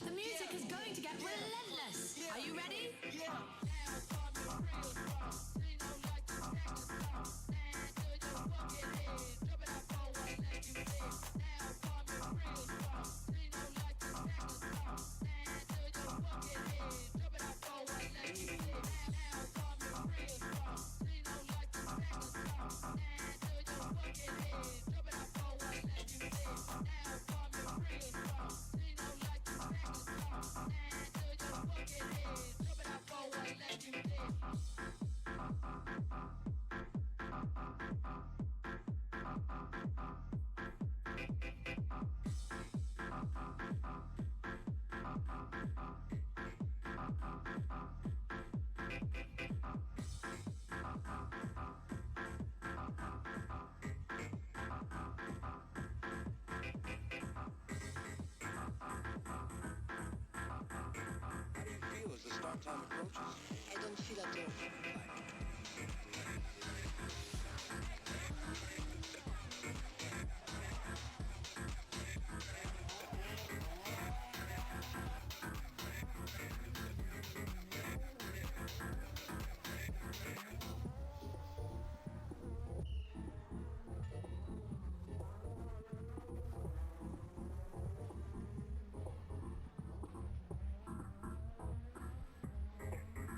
The music is going to get relentless. Are you ready? As the start time approaches? I don't feel at all.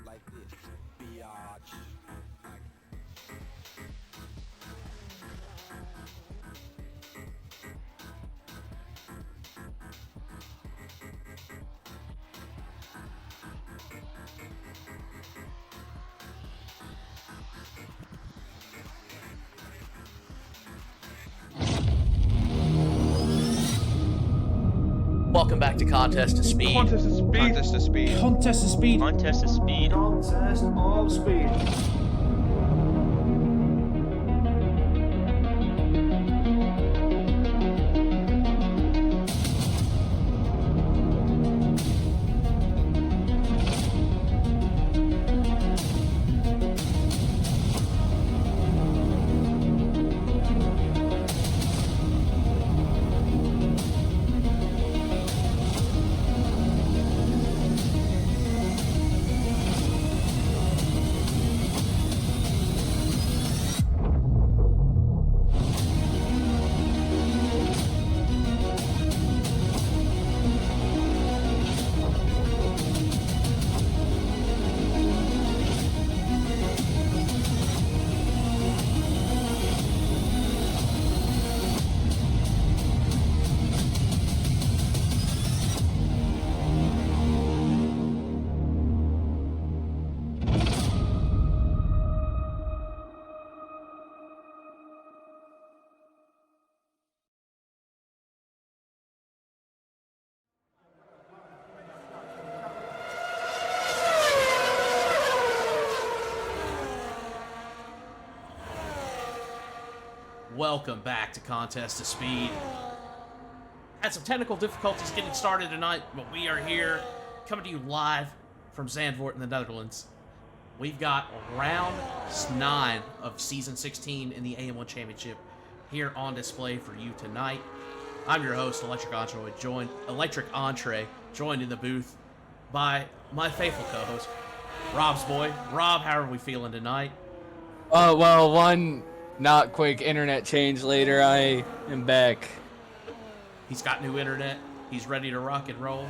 Like this, biatch. Welcome back to Contest to Speed. Contest of speed. Contest of speed. Contest of speed. Contest of speed. Contest of speed. Welcome back to Contest to Speed. Had some technical difficulties getting started tonight, but we are here coming to you live from Zandvoort in the Netherlands. We've got round 9 of Season 16 in the AM1 Championship here on display for you tonight. I'm your host, Electric Entree, joined in the booth by my faithful co-host, Rob's boy. Rob, how are we feeling tonight? Well, one not quick internet change later, I am back. He's got new internet. He's ready to rock and roll.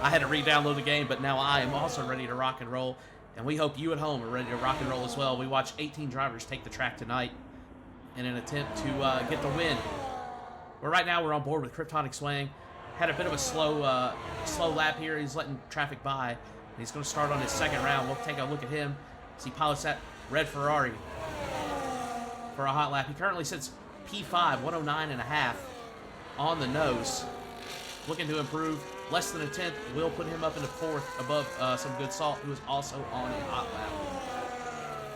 I had to re-download the game, but now I am also ready to rock and roll. And we hope you at home are ready to rock and roll as well. We watched 18 drivers take the track tonight in an attempt to get the win. But right now we're on board with Kryptonic Swaying. Had a bit of a slow lap here. He's letting traffic by. And he's going to start on his second round. We'll take a look at him as he pilots that red Ferrari for a hot lap. He currently sits P5, 109.5 on the nose. Looking to improve. Less than a tenth will put him up into 4th above some good salt, who is also on a hot lap.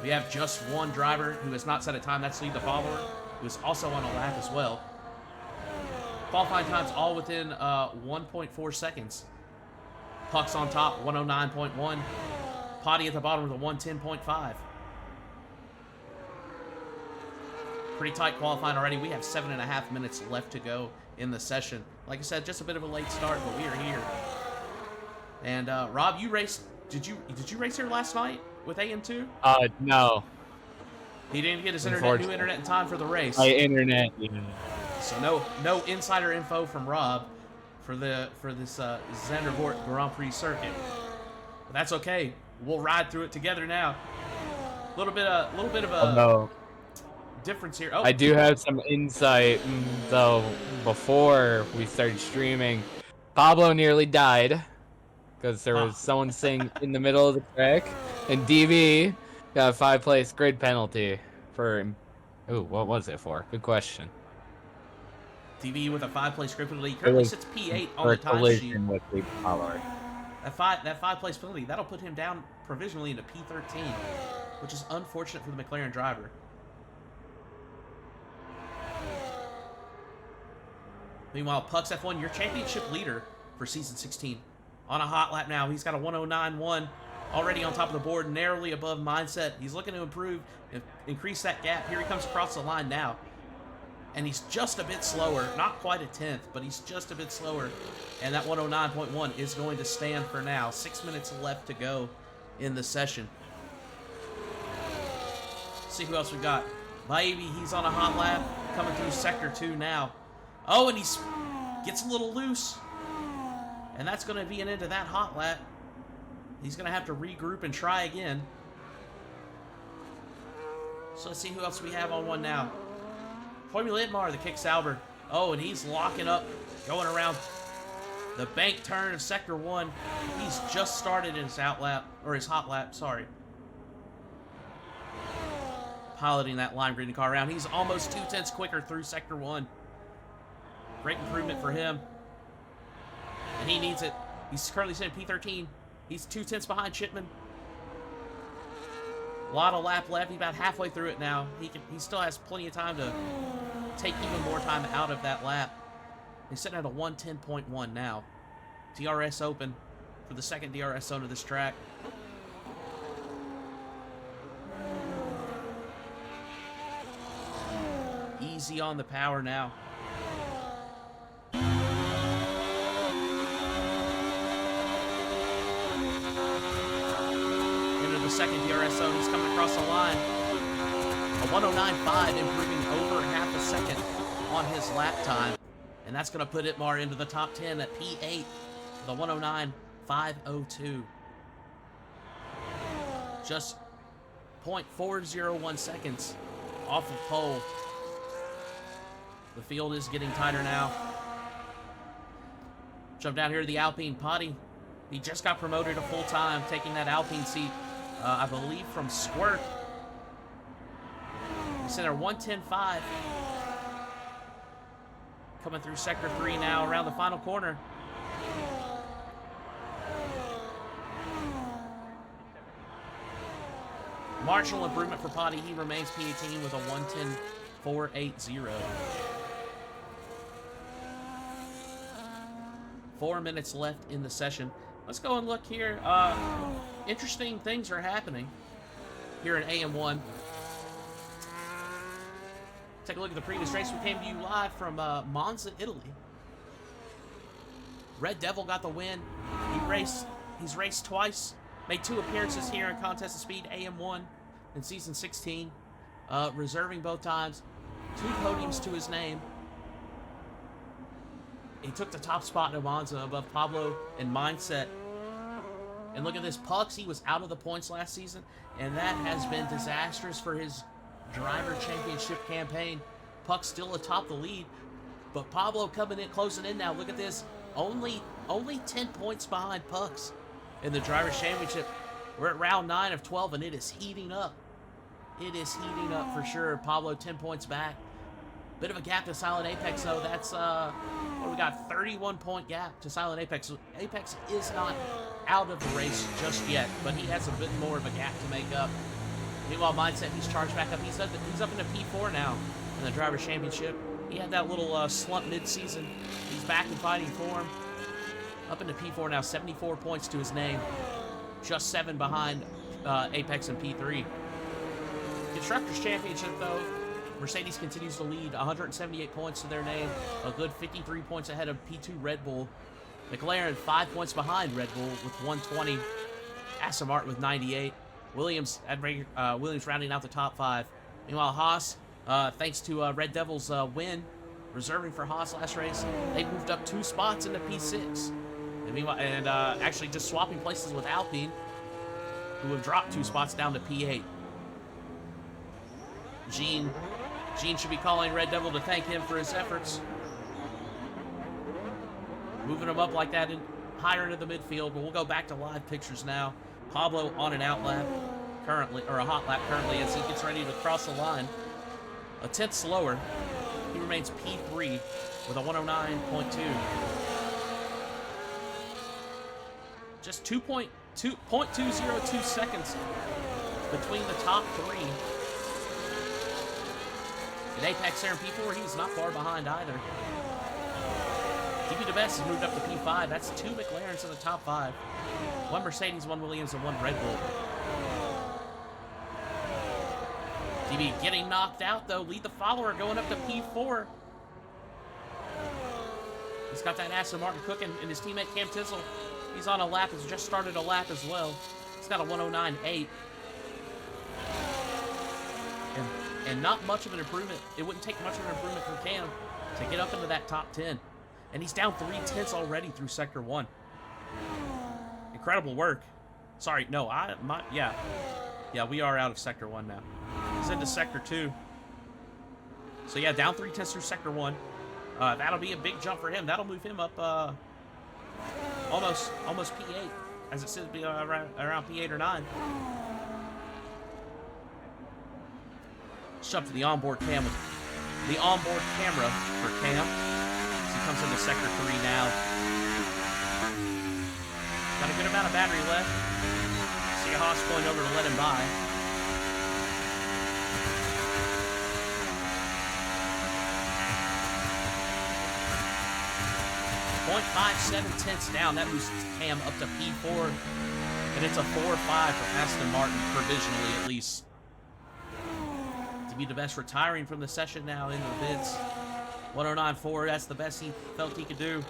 We have just one driver who has not set a time. That's Lee the Follower, who is also on a lap as well. Qualifying times all within 1.4 seconds. Puck's on top, 109.1. Potty at the bottom with a 110.5. Pretty tight qualifying already. We have 7.5 minutes left to go in the session. Like I said, just a bit of a late start, but we are here. And Rob, you raced. Did you race here last night with AM2? No. He didn't get his new internet in time for the race. My internet. Yeah. So no insider info from Rob for this Zandervoort Grand Prix circuit. But that's okay. We'll ride through it together now. A little bit of a difference here. Oh, I do have some insight, though. Before we started streaming, Pablo nearly died because there was someone sitting in the middle of the track, and DB got a 5-place grid penalty for. Ooh, what was it for? Good question. DB with a 5-place grid penalty. He currently sits P8 on the time sheet. With the Pollard. That 5-place penalty, that'll put him down provisionally into P13, which is unfortunate for the McLaren driver. Meanwhile, Puck's F1, your championship leader for season 16, on a hot lap now. He's got a 109.1 already on top of the board, narrowly above Mindset. He's looking to improve, increase that gap. Here he comes across the line now. And he's just a bit slower, not quite a tenth, but he's just a bit slower. And that 109.1 is going to stand for now. 6 minutes left to go in the session. Let's see who else we got. Maybe he's on a hot lap, coming through sector 2 now. Oh, and he gets a little loose. And that's going to be an end to that hot lap. He's going to have to regroup and try again. So let's see who else we have on one now. Formula Idmar, the kick Sauber. Oh, and he's locking up, going around the bank turn of sector 1. He's just started his hot lap, sorry. Piloting that lime green car around. He's almost 2/10 quicker through sector 1. Great improvement for him. And he needs it. He's currently sitting P13. He's 2/10 behind Chipman. A lot of lap left. He's about halfway through it now. He still has plenty of time to take even more time out of that lap. He's sitting at a 110.1 now. DRS open for the second DRS zone of this track. Easy on the power now. Into the second DRS zone. He's coming across the line. A 109.5, improving over half a second on his lap time. And that's going to put Itmar into the top 10 at P8, the 109.502. Just 0.401 seconds off of pole. The field is getting tighter now. Jump down here to the Alpine Potty. He just got promoted to full-time, taking that Alpine seat, I believe, from Squirt. He's in there 110.5. Coming through sector 3 now, around the final corner. Marginal improvement for Potty. He remains P18 with a 110.480. 4 minutes left in the session. Let's go and look here. Interesting things are happening here in AM1. Take a look at the previous race. We came to you live from Monza, Italy. Red Devil got the win. He's raced twice. Made 2 appearances here in Contest of Speed AM1 in Season 16. Reserving both times. 2 podiums to his name. He took the top spot in Monza above Pablo and Mindset. And look at this. Pucks, he was out of the points last season, and that has been disastrous for his driver championship campaign. Puck still atop the lead, but Pablo coming in, closing in now. Look at this, only 10 points behind Pucks in the drivers championship. We're at round 9 of 12, and it is heating up. It is heating up for sure. Pablo 10 points back. Bit of a gap to Silent Apex though. That's what do we got? 31-point gap to Silent Apex. Apex is not out of the race just yet, but he has a bit more of a gap to make up. Meanwhile, Mindset, he's charged back up. He's up into P4 now in the Drivers' Championship. He had that little slump mid-season. He's back in fighting form. Up into P4 now, 74 points to his name. Just 7 behind Apex and P3. Constructors' Championship, though, Mercedes continues to lead, 178 points to their name, a good 53 points ahead of P2 Red Bull. McLaren 5 points behind Red Bull with 120. Aston Martin with 98. Williams rounding out the top 5. Meanwhile, Haas, thanks to Red Devils' win, reserving for Haas last race, they moved up 2 spots into P6. And meanwhile, actually just swapping places with Alpine, who have dropped 2 spots down to P8. Gene should be calling Red Devil to thank him for his efforts. Moving him up like that higher into the midfield, but we'll go back to live pictures now. Pablo on an out lap currently, or a hot lap currently, as he gets ready to cross the line. A tenth slower. He remains P3 with a 109.2. Just 0.202 seconds between the top 3. In Apex there in P4, he's not far behind either. DB DeBest has moved up to P5. That's 2 McLarens in the top 5. 1 Mercedes, 1 Williams, and 1 Red Bull. DB getting knocked out, though. Lead the follower going up to P4. He's got that Aston Martin cooking, and his teammate Cam Tissel, he's on a lap, has just started a lap as well. He's got a 109.8. And not much of an improvement. It wouldn't take much of an improvement from Cam to get up into that top 10. And he's down 3 tenths already through Sector 1. Incredible work. Sorry, no, yeah, we are out of Sector 1 now. He's into Sector 2. So yeah, down 3 tenths through Sector 1. That'll be a big jump for him. That'll move him up almost P8, as it says, around P8 or 9. Let's jump to the onboard camera. The onboard camera for Cam. As he comes into Sector 3 now. Got a good amount of battery left. See a Haas going over to let him by. .57 tenths down. That moves Cam up to P4. And it's a 4-5 for Aston Martin, provisionally at least. Be the best retiring from the session now in the bids. 109.4, that's the best he felt he could do.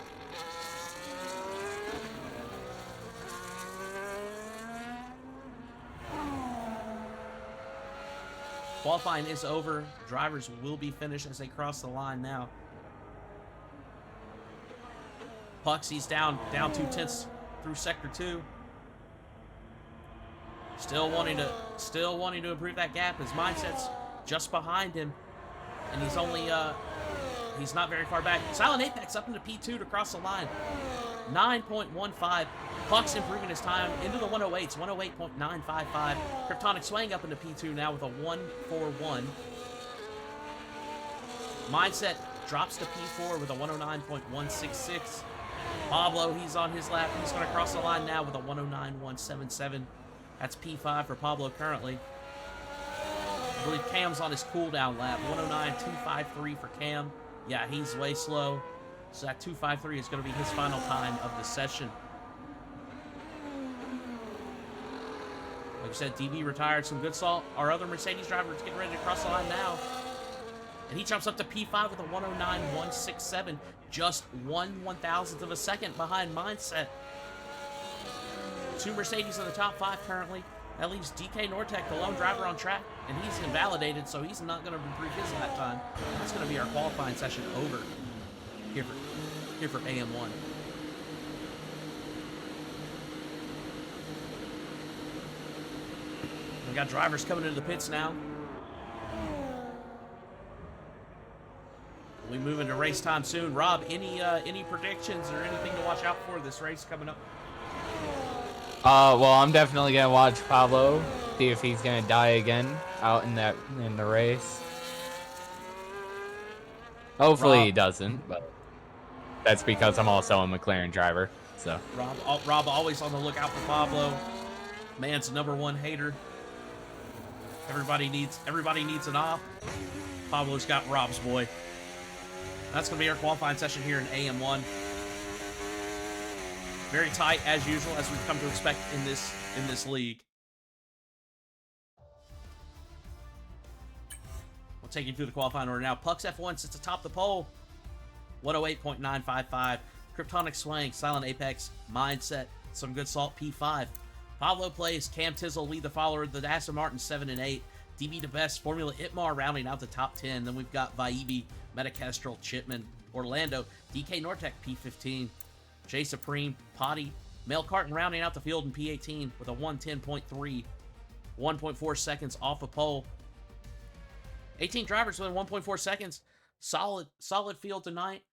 Qualifying is over. Drivers will be finished as they cross the line now. Puxy's down 2 tenths through Sector 2. Still wanting to improve that gap. His mindset's just behind him, and he's only he's not very far back. Silent Apex up into P2 to cross the line. 9.15. Puck's improving his time into the 108s. 108.955. Kryptonic Swaying up into P2 now with a 141. Mindset drops to P4 with a 109.166. Pablo, he's on his lap. He's going to cross the line now with a 109.177. That's P5 for Pablo currently. I believe Cam's on his cooldown lap. 109.253 for Cam. Yeah, he's way slow. So that 253 is going to be his final time of the session. Like I said, DB retired. Some good salt. Our other Mercedes driver is getting ready to cross the line now. And he jumps up to P5 with a 109.167. Just 1/1000th of a second behind Mindset. 2 Mercedes in the top 5 currently. That leaves DK Nortec, the lone driver on track, and he's invalidated, so he's not going to improve his lap time. That's going to be our qualifying session over here for AM1. We got drivers coming into the pits now. We move into race time soon. Rob, any predictions or anything to watch out for this race coming up? Well, I'm definitely gonna watch Pablo, see if he's gonna die again out in the race. Hopefully he doesn't, but that's because I'm also a McLaren driver. So Rob always on the lookout for Pablo. Man's #1 hater. Everybody needs an op. Pablo's got Rob's boy. That's gonna be our qualifying session here in AM1. Very tight as usual, as we've come to expect in this league. I'll take you through the qualifying order now. Pucks F1 sits atop the pole. 108.955. Kryptonic Swang, Silent Apex, Mindset, Some Good Salt, P5. Pablo Plays, Cam Tizzle lead the follower, the Aston Martin 7 and 8. DB the Best, Formula Itmar rounding out the top 10. Then we've got Vaibi, Metakestrel, Chipman, Orlando, DK Nortec P15, Jay Supreme, Potty, Mel Carton rounding out the field in P18 with a 110.3, 1.4 seconds off a pole. 18 drivers within 1.4 seconds. Solid field tonight.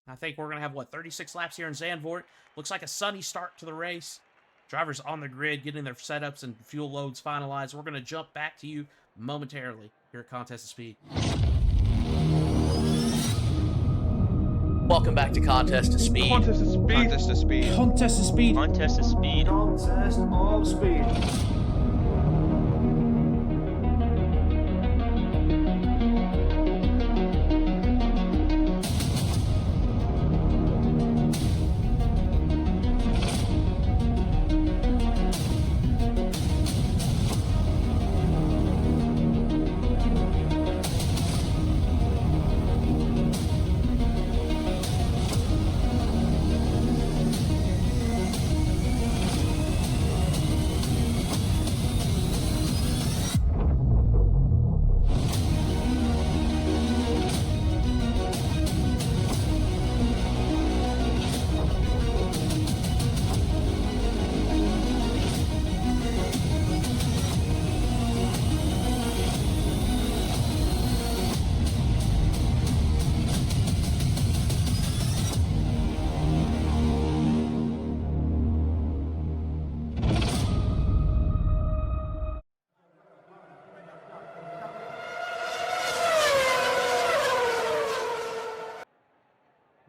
I think we're going to have, 36 laps here in Zandvoort. Looks like a sunny start to the race. Drivers on the grid, getting their setups and fuel loads finalized. We're going to jump back to you momentarily here at Contest of Speed. Welcome back to Contest of Speed. Contest of speed. Contest of speed. Contest of speed. Contest of speed. Contest of speed.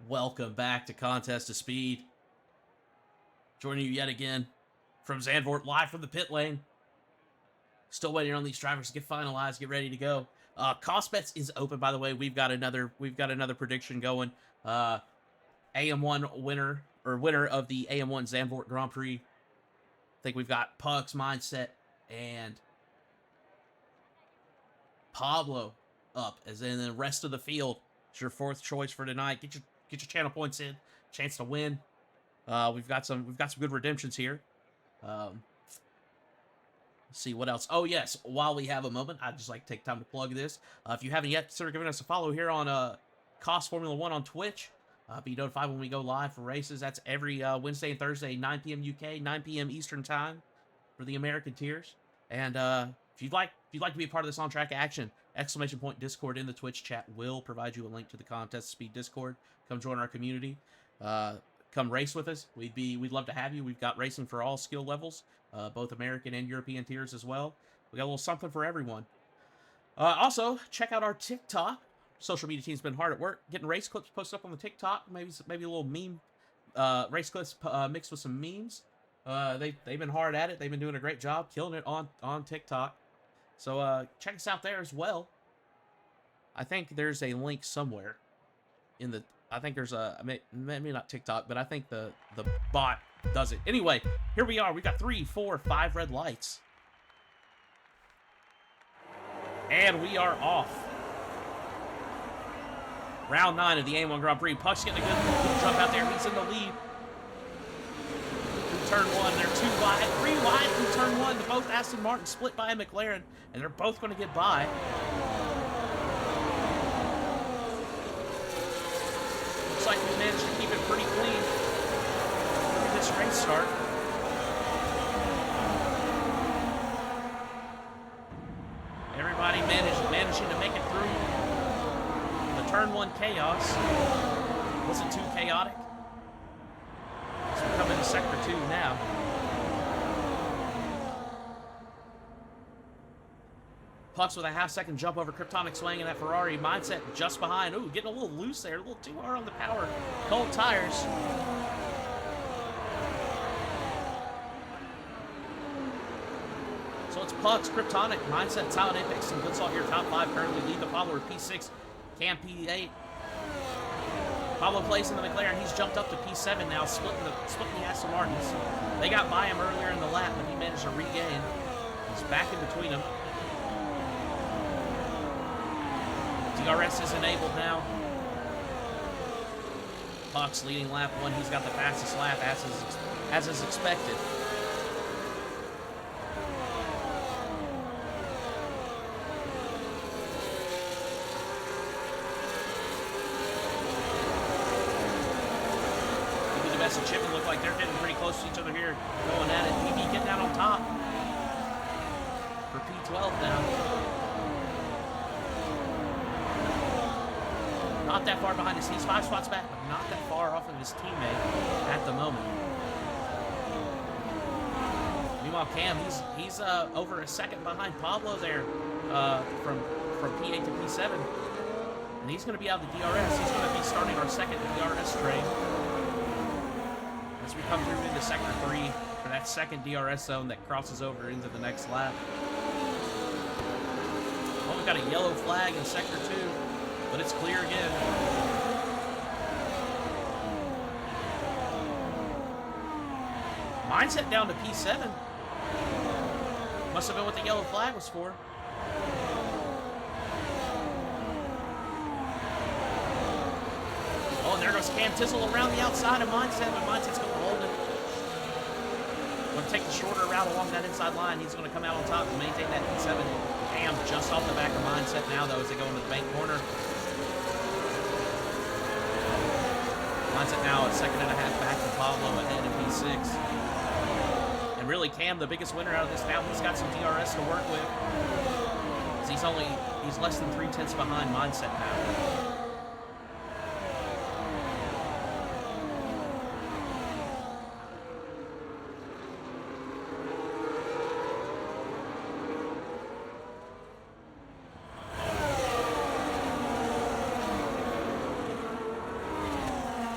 Welcome back to Contest of Speed. Joining you yet again from Zandvoort, live from the pit lane. Still waiting on these drivers to get finalized, get ready to go. Cost Bets is open, by the way. We've got another prediction going. AM1 winner of the AM1 Zandvoort Grand Prix. I think we've got Pugs, Mindset, and Pablo up, as in the rest of the field. It's your fourth choice for tonight. Get your channel points in, chance to win. We've got some good redemptions here. Let's see what else. Oh yes, while we have a moment, I'd just like to take time to plug this. If you haven't yet considered giving us a follow here on Cost Formula 1 on Twitch, be notified when we go live for races. That's every Wednesday and Thursday, 9 p.m. UK, 9 p.m. Eastern time for the American tiers. And if you'd like to be a part of this on-track action, ! Discord in the Twitch chat will provide you a link to the Contest Speed Discord. Come join our community. Come race with us. We'd love to have you. We've got racing for all skill levels, both American and European tiers as well. We got a little something for everyone. Also, check out our TikTok. Social media team's been hard at work getting race clips posted up on the TikTok. Maybe a little meme race clips mixed with some memes. They've been hard at it. They've been doing a great job killing it on TikTok. So check us out there as well. I think there's a link somewhere in the. I think there's maybe not TikTok, but I think the bot does it. Anyway, here we are. We've got 3, 4, 5 red lights. And we are off. Round 9 of the AM1 Grand Prix. Puck's getting a good jump out there. He's in the lead. Through turn 1, they're 2 wide, 3 wide through turn 1. Both Aston Martin split by a McLaren, and they're both going to get by. Looks like we managed to keep it pretty clean for this race start. Everybody managing to make it through the turn 1 chaos. Wasn't too chaotic. So we're coming to sector 2 now. Pucks with a half-second jump over Kryptonic Swang in that Ferrari. Mindset just behind. Ooh, getting a little loose there. A little too hard on the power. Cold tires. So it's Pucks, Kryptonic, Mindset, Silent Apex, and Good Salt here. Top 5 currently lead the follower. P6, Cam P8. Pablo Plays in the McLaren. He's jumped up to P7 now, splitting the Aston Martins. They got by him earlier in the lap, but he managed to regain. He's back in between them. DRS is enabled now. Puck's leading lap 1. He's got the fastest lap as is expected. The best and Chipman look like they're getting pretty close to each other here. Going at it. PB getting out on top. For P12 now. Not that far behind us. He's 5 spots back, but not that far off of his teammate at the moment. Meanwhile, Cam, he's over a second behind Pablo there from P8 to P7. And he's going to be out of the DRS. He's going to be starting our second DRS train. As we come through into Sector 3 for that second DRS zone that crosses over into the next lap. Oh, we've got a yellow flag in Sector 2. But it's clear again. Mindset down to P7. Must have been what the yellow flag was for. Oh, and there goes Cam Tizzle around the outside of Mindset, but Mindset's going to hold it. Going to take the shorter route along that inside line. He's going to come out on top and maintain that P7. Cam just off the back of Mindset now, though, as they go into the bank corner. Mindset now a second and a half back to Pablo ahead in P6. And really, Cam, the biggest winner out of this now, he's got some DRS to work with. He's less than 3/10 behind Mindset now.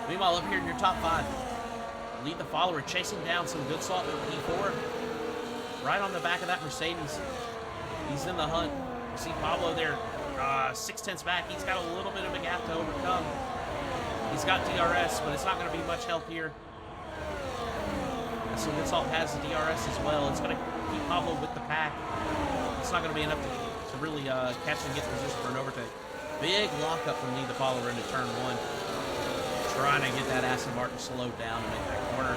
Meanwhile, up here in your top 5, lead the follower, chasing down some good salt with P4. Right on the back of that Mercedes. He's in the hunt. You see Pablo there, 6/10 back. He's got a little bit of a gap to overcome. He's got DRS, but it's not going to be much help here. So good salt has the DRS as well. It's going to keep Pablo with the pack. It's not going to be enough to really catch and get in position for an overtake. Big lockup from lead the follower into turn 1. Trying to get that Aston Martin slowed down to make that corner.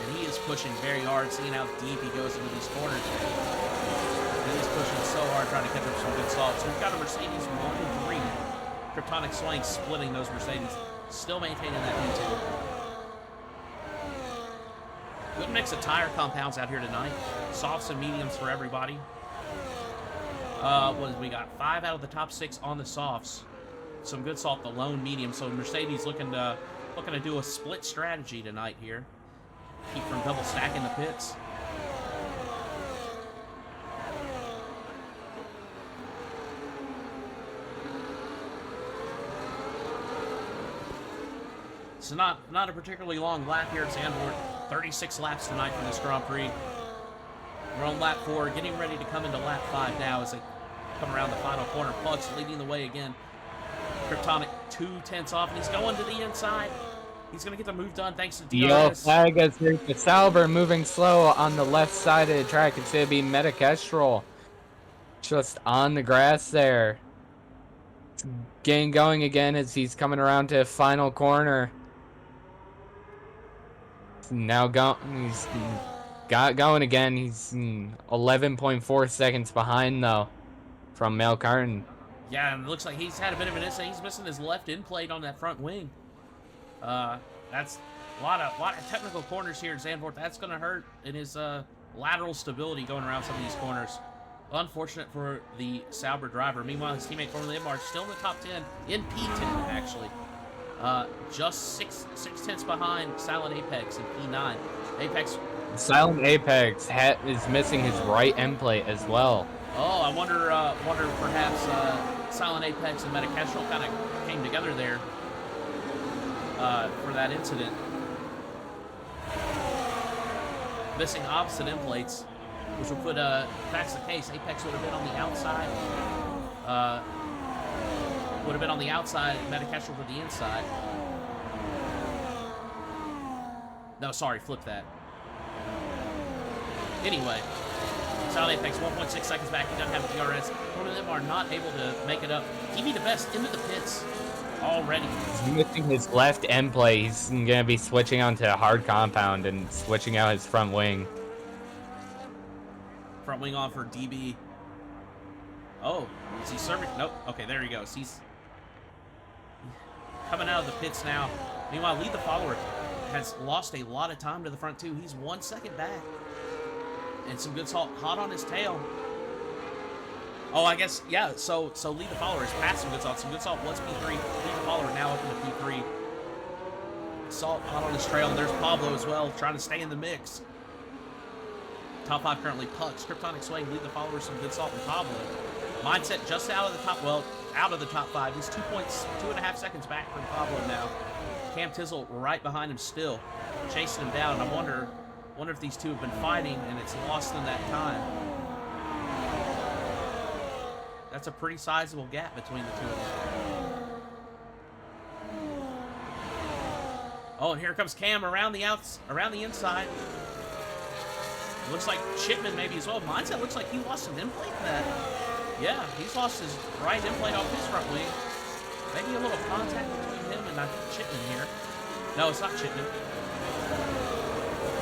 And he is pushing very hard, seeing how deep he goes into these corners. And he's pushing so hard, trying to catch up some good salt. So we've got a Mercedes 1 and 3. Kryptonic Swank splitting those Mercedes. Still maintaining that P2. Good mix of tire compounds out here tonight. Softs and mediums for everybody. We got 5 out of the top 6 on the softs. Some good salt, the lone medium. So Mercedes looking to do a split strategy tonight here. Keep from double stacking the pits. It's not a particularly long lap here at Zandvoort. 36 laps tonight for this Grand Prix. We're on lap 4, getting ready to come into lap 5 now as they come around the final corner. Pugs leading the way again. Kryptonic 2/10 off, and he's going to the inside. He's going to get the move done thanks to DRS. Yellow flag as there's the Sauber moving slow on the left side of the track. It's going to be Metakestrel just on the grass there. Getting going again as he's coming around to final corner. Now he's got going again. He's 11.4 seconds behind though from Mel Carton. Yeah, and it looks like he's had a bit of an incident. He's missing his left end plate on that front wing. That's a lot of technical corners here at Zandvoort. That's going to hurt in his lateral stability going around some of these corners. Unfortunate for the Sauber driver. Meanwhile, his teammate Formula March still in the top 10, in P10 actually. Just 6/10 behind Silent Apex in P9. Apex. Silent Apex is missing his right end plate as well. Oh, I wonder perhaps Silent Apex and Metakestrel kind of came together there for that incident. Missing opposite end plates, which would put, if that's the case, Apex would have been on the outside. Would have been on the outside, Metakestrel to the inside. No, sorry, flip that. Anyway, Silent Apex, 1.6 seconds back. He doesn't have DRS. One of them are not able to make it up. TV the best into the pits already. He's missing his left end plate. He's going to be switching onto hard compound and switching out his front wing. Front wing on for DB. Oh, is he serving? Nope. Okay, there he goes. He's coming out of the pits now. Meanwhile, Lead the Follower has lost a lot of time to the front two. He's 1 second back. And some good salt hot on his tail. Oh, I guess, yeah, so Lead the Follower is past some good salt. Some good salt was P3. Lead the Follower now up into P3. Salt hot on his trail. There's Pablo as well, trying to stay in the mix. Top 5 currently Pucks, Kryptonic Sway, Lead the Follower, some good salt, and Pablo. Mindset just out of the top, well, out of the top 5. He's 2.5 seconds back from Pablo now. Cam Tizzle right behind him still, chasing him down. I wonder if these two have been fighting and it's lost in that time. That's a pretty sizable gap between the two of them. Oh, and here comes Cam around the inside. Looks like Chipman maybe as well. Mindset looks like he lost an end plate in that. Yeah, he's lost his right end plate off his front wing. Maybe a little contact between him and I think Chipman here. No, it's not Chipman.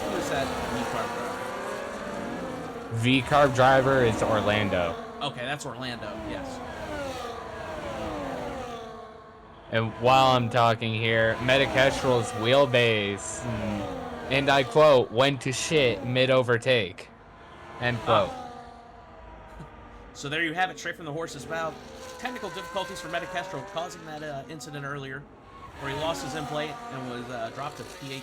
Who is that V-Carb driver? V-Carb driver is Orlando. Okay, that's Orlando, yes. And while I'm talking here, Metakestrel's wheelbase, and I quote, went to shit mid-overtake. End quote. So there you have it, straight from the horse's mouth. Technical difficulties for Metakestrel causing that incident earlier, where he lost his end plate and was dropped to P18.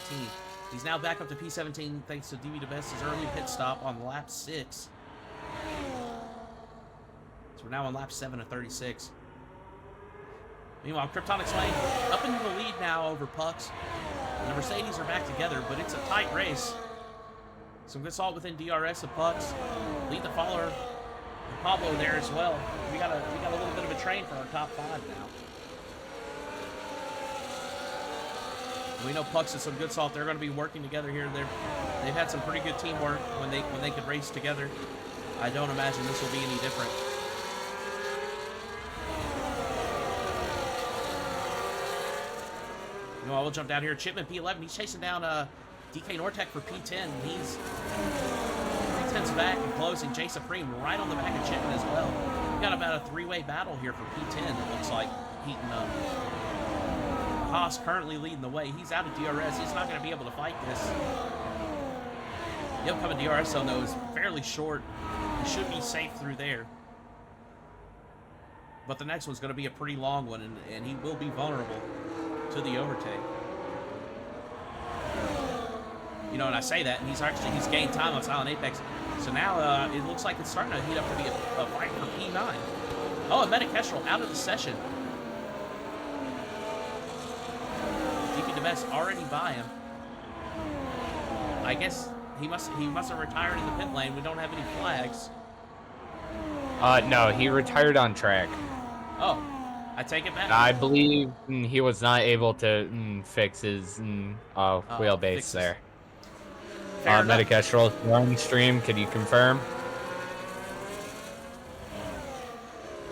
He's now back up to P17 thanks to DB DeBest's early pit stop on lap 6. So we're now on lap 7 of 36. Meanwhile, Kryptonic Slane up into the lead now over Pucks. The Mercedes are back together, but it's a tight race. Some good salt within DRS of Pucks. Lead the Follower and Pablo there as well. We got a little bit of a train for our top 5 now. We know Pucks is some good salt. They're going to be working together here. They've had some pretty good teamwork when they could race together. I don't imagine this will be any different. You know, I will jump down here. Chipman P11. He's chasing down DK Nortec for P10. He's P10's back and closing. Jay Supreme right on the back of Chipman as well. We got about a 3-way battle here for P10. It looks like heating up. Haas currently leading the way. He's out of DRS. He's not going to be able to fight this. The upcoming DRS zone, though, is fairly short. He should be safe through there. But the next one's going to be a pretty long one, and he will be vulnerable to the overtake. You know, and I say that, and he's gained time on Silent Apex. So now it looks like it's starting to heat up to be a fight for P9. Oh, and Metakestrel out of the session. Best already by him. I guess he must have retired in the pit lane. We don't have any flags. No, he retired on track. Oh, I take it back. I believe he was not able to fix his wheelbase there. Metakestrel run stream. Could you confirm?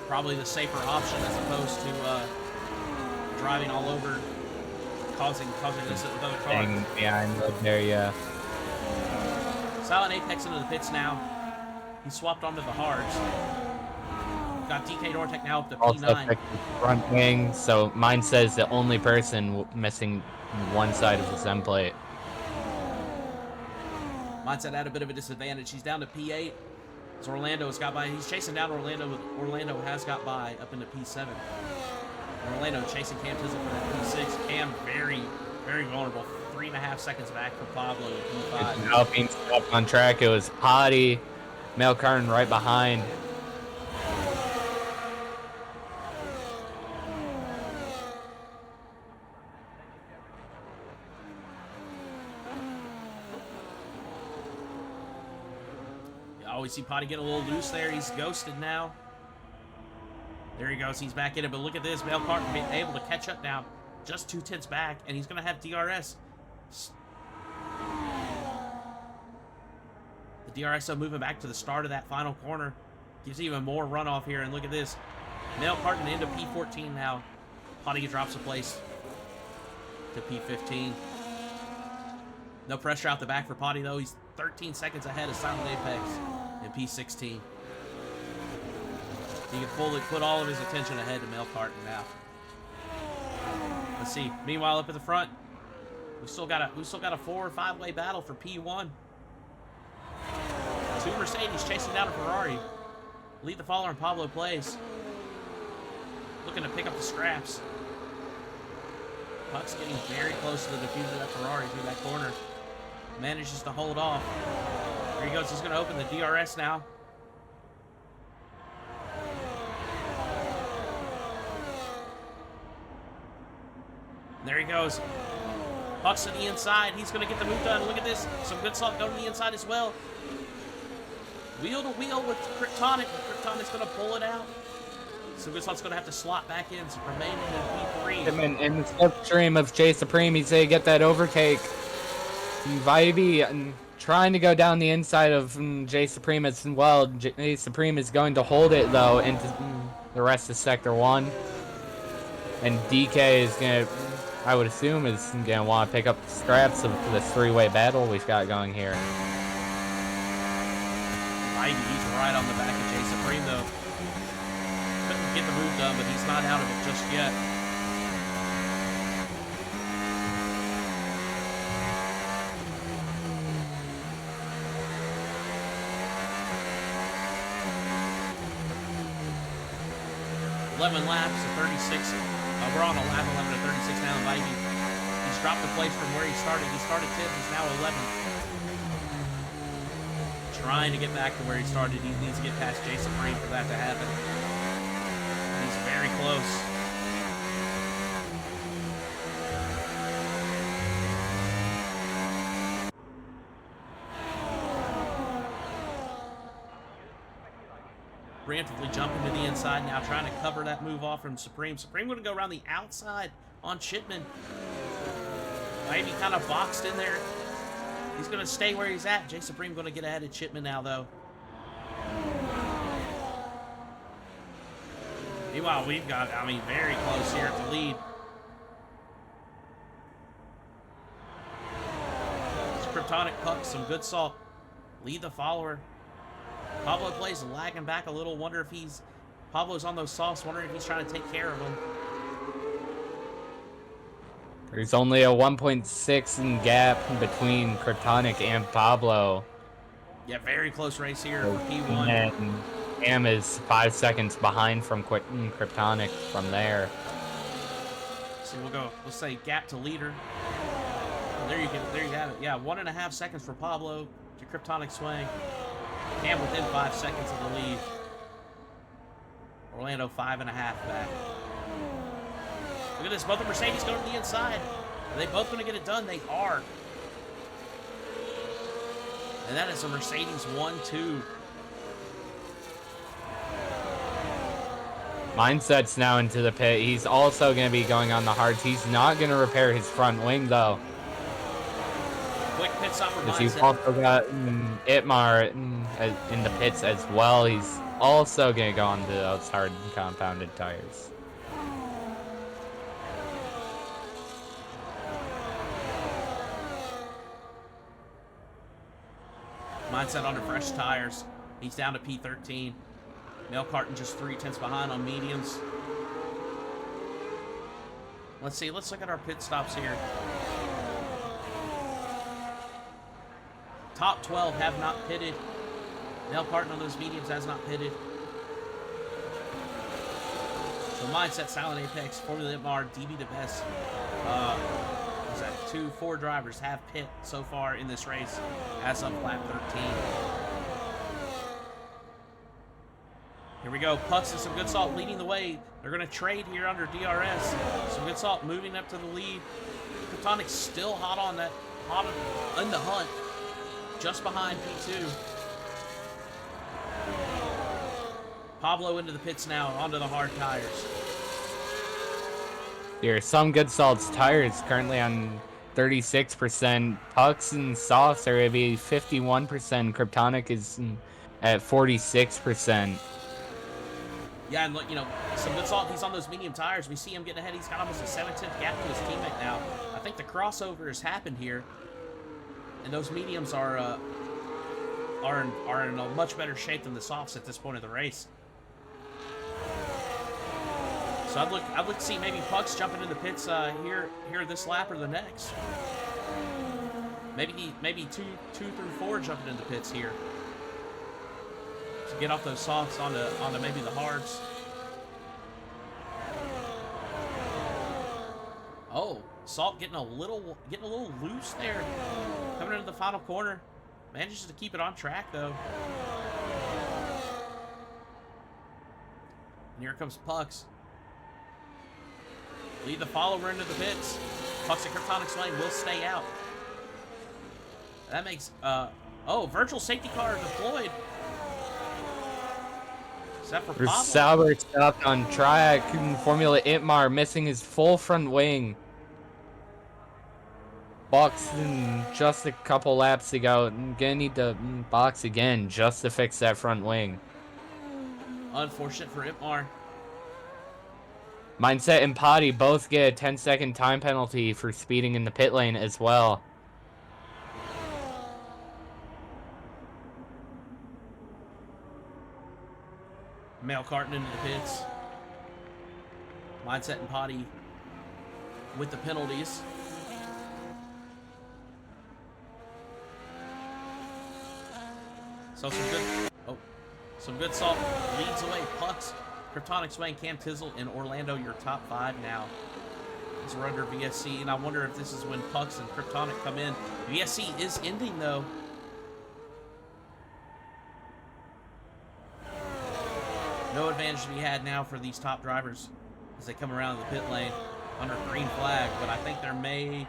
Probably the safer option as opposed to driving all over. Causing this with other cars. Behind there, yeah. Silent Apex into the pits now. He swapped onto the hards. Got DK Nortec now up to Also P9. front wing, so mine says the only person missing one side of his end plate. Mindset at a bit of a disadvantage. He's down to P8. As Orlando has got by. He's chasing down Orlando. Orlando has got by up into P7. Orlando chasing Cam Tizzle for that P6. Cam very, very vulnerable. 3.5 seconds back for Pablo at P5. Now being stopped on track, it was Potty, Mel Carton right behind. You always see Potty get a little loose there. He's ghosted now. There he goes. He's back in it, but look at this. Mel Carton being able to catch up now. Just 2/10 back, and he's going to have DRS. The DRS though moving back to the start of that final corner. Gives even more runoff here, and look at this. Mail Carton into P14 now. Potty drops a place to P15. No pressure out the back for Potty though. He's 13 seconds ahead of Silent Apex in P16. He can fully put all of his attention ahead to Mail Carton now. Let's see. Meanwhile, up at the front, we still got a 4 or 5 way battle for P1. 2 Mercedes chasing down a Ferrari. Lead the follower and Pablo plays. Looking to pick up the scraps. Puck's getting very close to the diffuser of that Ferrari through that corner. Manages to hold off. There he goes. He's going to open the DRS now. And there he goes. Puck's to the inside. He's going to get the move done. Look at this. Some good salt going to the inside as well. Wheel to wheel with Kryptonic. Kryptonic's going to pull it out. So good salt's going to have to slot back in. So remaining in P3. In the slipstream of Jay Supreme, he's going to get that overtake. Vibey trying to go down the inside of Jay Supreme as well. Jay Supreme is going to hold it, though, into the rest of Sector 1. And DK is going to, I would assume, is going to want to pick up the scraps of this 3-way battle we've got going here. He's right on the back of Jay Supreme, though. Couldn't get the move done, but he's not out of it just yet. Laps to 36. We're on a lap 11 to 36 now. And he's dropped the place from where he started. He started 10th. He's now 11th. Trying to get back to where he started. He needs to get past Jay Supreme for that to happen. He's very close. Preemptively jumping to the inside now, trying to cover that move off from Supreme. Supreme going to go around the outside on Chipman. Maybe kind of boxed in there. He's going to stay where he's at. Jay Supreme going to get ahead of Chipman now, though. Meanwhile, we've got, very close here at the lead. It's Kryptonic Puck, some good salt. Lead the follower. Pablo plays lagging back a little. Wonder if Pablo's on those softs. Wondering if he's trying to take care of him. There's only a 1.6 in gap between Kryptonic and Pablo. Yeah, very close race here for P1. And Am is 5 seconds behind from Kryptonic from there. So we'll say gap to leader. There you have it. Yeah, 1.5 seconds for Pablo to Kryptonic swing. Cam within 5 seconds of the lead. Orlando 5.5 back. Look at this, both the Mercedes going to the inside. Are they both going to get it done? They are. And that is a Mercedes 1-2. Mindset's now into the pit. He's also going to be going on the hards. He's not going to repair his front wing, though. Quick pit stop for Because you've Mindset. also got Itmar in the pits as well. He's also going to go onto those hard compounded tires. Mindset under fresh tires. He's down to P13. Mail Carton just 3/10 behind on mediums. Let's see. Let's look at our pit stops here. Top 12 have not pitted. Mail Carton on those mediums has not pitted. So Mindset, Silent Apex, Formula MR, DB the best. Was that 4 drivers have pit so far in this race as of lap 13. Here we go. Pucks and some good salt leading the way. They're going to trade here under DRS. Some good salt moving up to the lead. Kryptonic's still hot on that, hot in the hunt, just behind P2. Pablo into the pits now, onto the hard tires. Here, some good salts tires currently on 36%. Pucks and softs are going to be 51%. Kryptonic is at 46%. Yeah, and look, you know, some good salt. He's on those medium tires. We see him getting ahead. He's got almost a 7/10 gap to his teammate now. I think the crossover has happened here, and those mediums are in a much better shape than the softs at this point of the race. So I'd look to see maybe Pucks jumping in the pits here this lap or the next. Maybe two through four jumping in the pits here to get off those softs onto maybe the hards. Oh, Salt getting a little loose there, coming into the final corner. Manages to keep it on track though. And here comes Pucks. Lead the follower into the pits. Pucks and Kryptonic Swain will stay out. That makes, virtual safety car deployed. Is that for Pablo? Sauber stopped on track. Formula Itmar missing his full front wing. Box just a couple laps ago. Gonna need to box again just to fix that front wing. Unfortunate for Itmar. Mindset and Potty both get a 10-second time penalty for speeding in the pit lane as well. Mail carton into the pits. Mindset and Potty with the penalties. So some good salt leads away. Pucks, Kryptonic Swain, Cam Tizzle, and Orlando, your top five now. As we're under VSC, and I wonder if this is when Pucks and Kryptonic come in. VSC is ending though. No advantage to be had now for these top drivers as they come around the pit lane under green flag, but I think there may...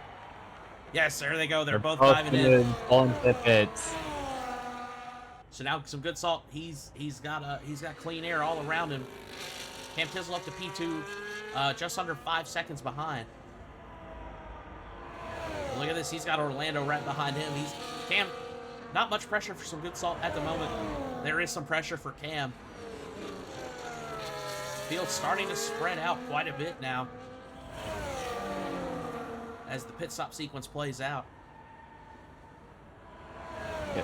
Yes, there they go. They're both diving in. Pulling pits. So now some good salt. He's got clean air all around him. Cam Tizzle up to P2, just under 5 seconds behind. Look at this. He's got Orlando right behind him. Cam. Not much pressure for some good salt at the moment. There is some pressure for Cam. Field's starting to spread out quite a bit now as the pit stop sequence plays out.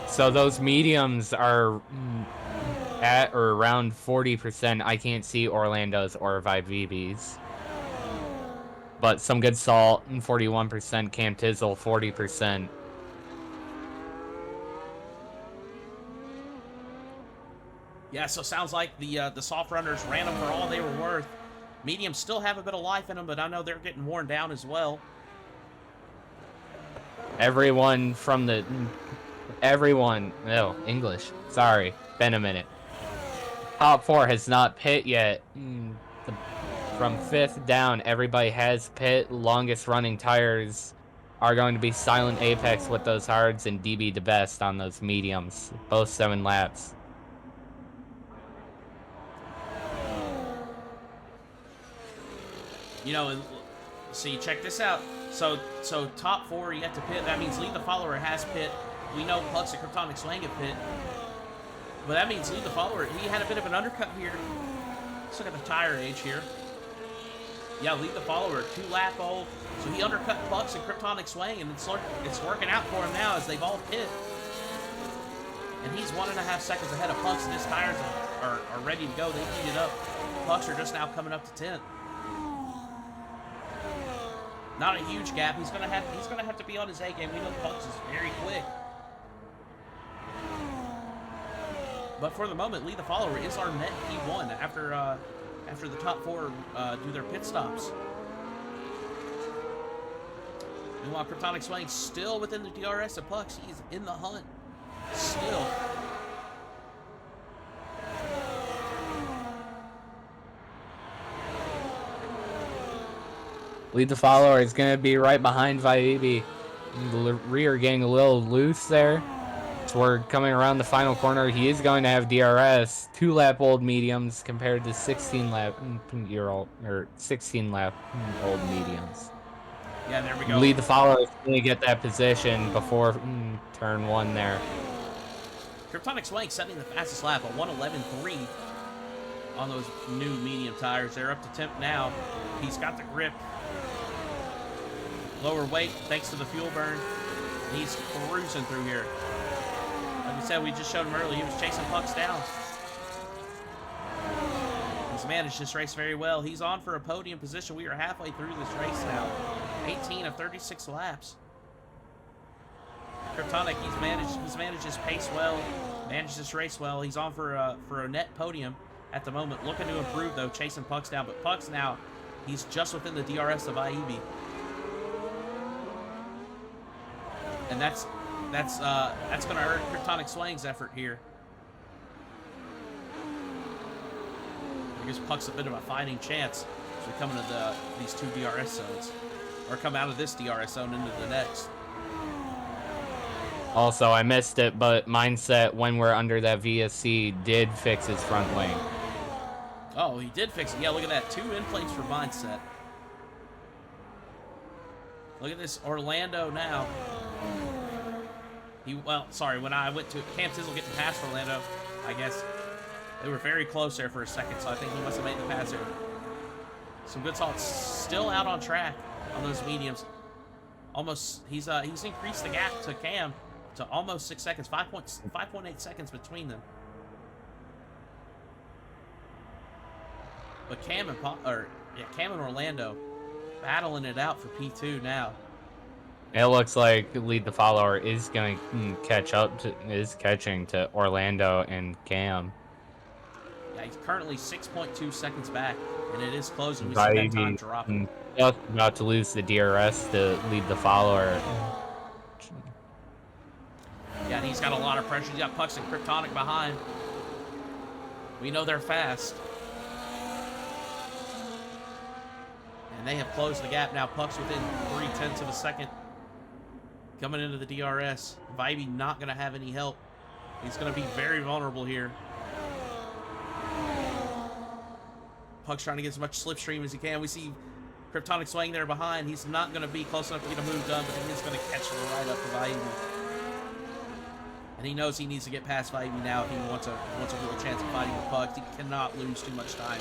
So those mediums are at or around 40%. I can't see Orlando's or Vibes. But some good salt, 41%. Cam Tizzle, 40%. Yeah, so sounds like the soft runners ran them for all they were worth. Mediums still have a bit of life in them, but I know they're getting worn down as well. Everyone, English. Sorry, been a minute. Top four has not pit yet. From fifth down, everybody has pit. Longest running tires are going to be Silent Apex with those hards and DB the best on those mediums. Both 7 laps. You know, and see, check this out. So top four yet to pit. That means Lead the Follower has pit. We know Pucks and Kryptonic Slang at pit. But that means Lead the Follower, he had a bit of an undercut here. Let's look at the tire age here. Yeah, Lead the Follower, 2-lap old. So he undercut Pucks and Kryptonic Swang, and it's working out for him now as they've all pit. And he's 1.5 seconds ahead of Pucks, and his tires are ready to go. They heated up. Pucks are just now coming up to 10th. Not a huge gap. He's gonna have to be on his A game. We know Pucks is very quick. But for the moment, Lead the Follower is our net P1 after the top four do their pit stops. Meanwhile, Kryptonic Swain still within the DRS of Pucks. He's in the hunt. Still. Lead the Follower is going to be right behind Vaibi. The rear getting a little loose there. So we're coming around the final corner. He is going to have DRS. 2-lap old mediums compared to 16-lap old mediums. Yeah, there we go. Lead the follower is going to get that position before turn 1 there. Kryptonic Swing setting the fastest lap, a 1:11.3 on those new medium tires. They're up to temp now. He's got the grip. Lower weight thanks to the fuel burn. He's cruising through here. Like we said, we just showed him earlier, he was chasing pucks down. He's managed this race very well. He's on for a podium position. We are halfway through this race now. 18 of 36 laps. Kryptonic, he's managed his pace well, managed this race well. He's on for a net podium at the moment. Looking to improve though, chasing pucks down. But pucks now, he's just within the DRS of IEB. And that's going to hurt Kryptonic Swing's effort here. I guess Puck's a bit of a fighting chance as we come into these two DRS zones, or come out of this DRS zone into the next. Also, I missed it, but Mindset, when we're under that VSC, did fix his front wing. Oh, he did fix it. Yeah, look at that. 2 in plates for Mindset. Look at this Orlando now. Sorry, when I went to Cam Tizzle getting past Orlando, I guess they were very close there for a second, so I think he must have made the pass there. Some good salts. Still out on track on those mediums. Almost, he's increased the gap to Cam to almost 6 seconds, 5.8 seconds between them. But Cam and Orlando battling it out for P2 now. It looks like Lead the Follower is going to catching to Orlando and Cam. Yeah, he's currently 6.2 seconds back, and it is closing. We see that time dropping. Just about to lose the DRS to Lead the Follower. Yeah, and he's got a lot of pressure. He's got Pucks and Kryptonic behind. We know they're fast. And they have closed the gap now. Pucks within 0.3 of a second. Coming into the DRS. Vibey not going to have any help. He's going to be very vulnerable here. Puck's trying to get as much slipstream as he can. We see Kryptonic Swing there behind. He's not going to be close enough to get a move done, but he is going to catch the right up to Vibey. And he knows he needs to get past Vibey now if he wants a real chance of fighting with Pucks. He cannot lose too much time.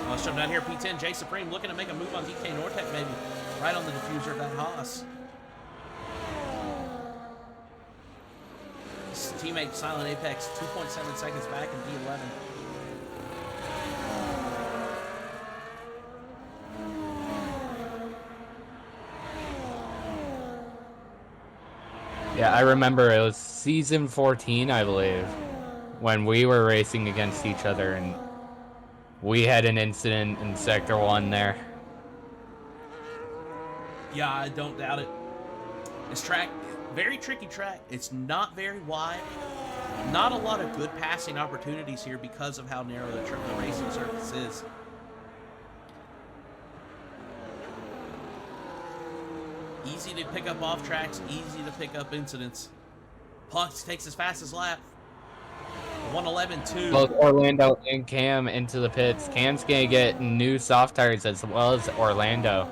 Let's jump down here. P10, J Supreme looking to make a move on DK Nortec, maybe. Right on the diffuser of that Haas. His teammate Silent Apex, 2.7 seconds back in P11. Yeah, I remember it was season 14, I believe, when we were racing against each other, and we had an incident in Sector 1 there. Yeah, I don't doubt it. This track, very tricky track. It's not very wide. Not a lot of good passing opportunities here because of how narrow the racing surface is. Easy to pick up off tracks, easy to pick up incidents. Pucks takes his fastest lap. 1:11.2. Both Orlando and Cam into the pits. Cam's going to get new soft tires as well as Orlando.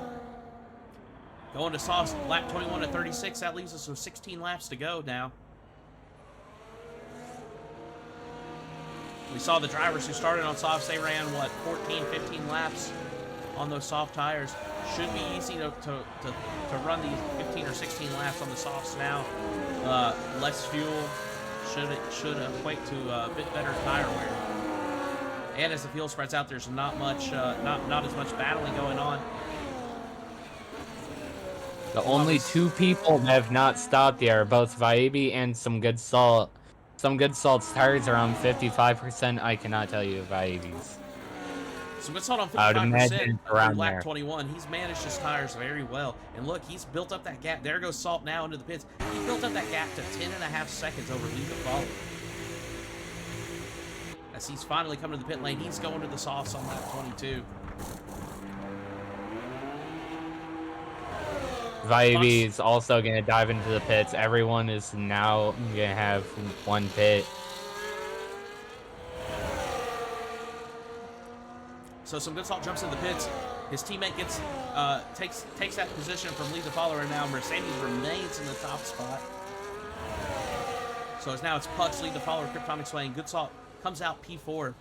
Going to soft lap 21 at 36. That leaves us with 16 laps to go now. We saw the drivers who started on softs. They ran, 14, 15 laps on those soft tires. Should be easy to run these 15 or 16 laps on the softs now. Less fuel should equate to a bit better tire wear. And as the field spreads out, there's not as much battling going on. The only two people that have not stopped yet are both Vaibi and Some Good Salt. Some Good Salt's tires are on 55%. I cannot tell you Vaibi's. Some Good Salt on 55% I would imagine around lap there. 21. He's managed his tires very well. And look, he's built up that gap. There goes Salt now into the pits. He built up that gap to 10.5 seconds over Lead the Follower. As he's finally coming to the pit lane, he's going to the softs on lap 22. Vaibi is also going to dive into the pits. Everyone is now going to have one pit. So some good salt jumps in the pits. His teammate gets takes that position from lead to follower, and now Mercedes remains in the top spot. So now it's Puck's lead to follower, Kryptonic swaying. Good salt comes out P4.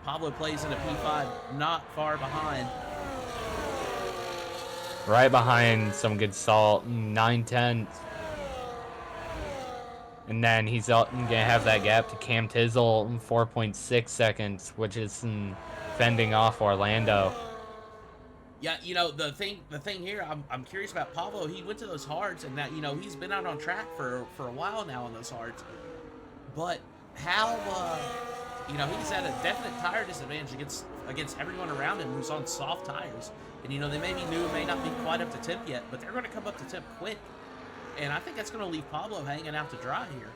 Pablo plays into P5, not far behind. Right behind some good salt, 9/10. And then he's gonna have that gap to Cam Tizzle, 4.6 seconds, which is fending off Orlando. Yeah, you know, the thing here, I'm curious about Pablo. He went to those hards, and that, you know, he's been out on track for a while now on those hards. But how, you know, he's at a definite tire disadvantage against everyone around him who's on soft tires. And, you know, they may be new, may not be quite up to temp yet, but they're going to come up to temp quick. And I think that's going to leave Pablo hanging out to dry here.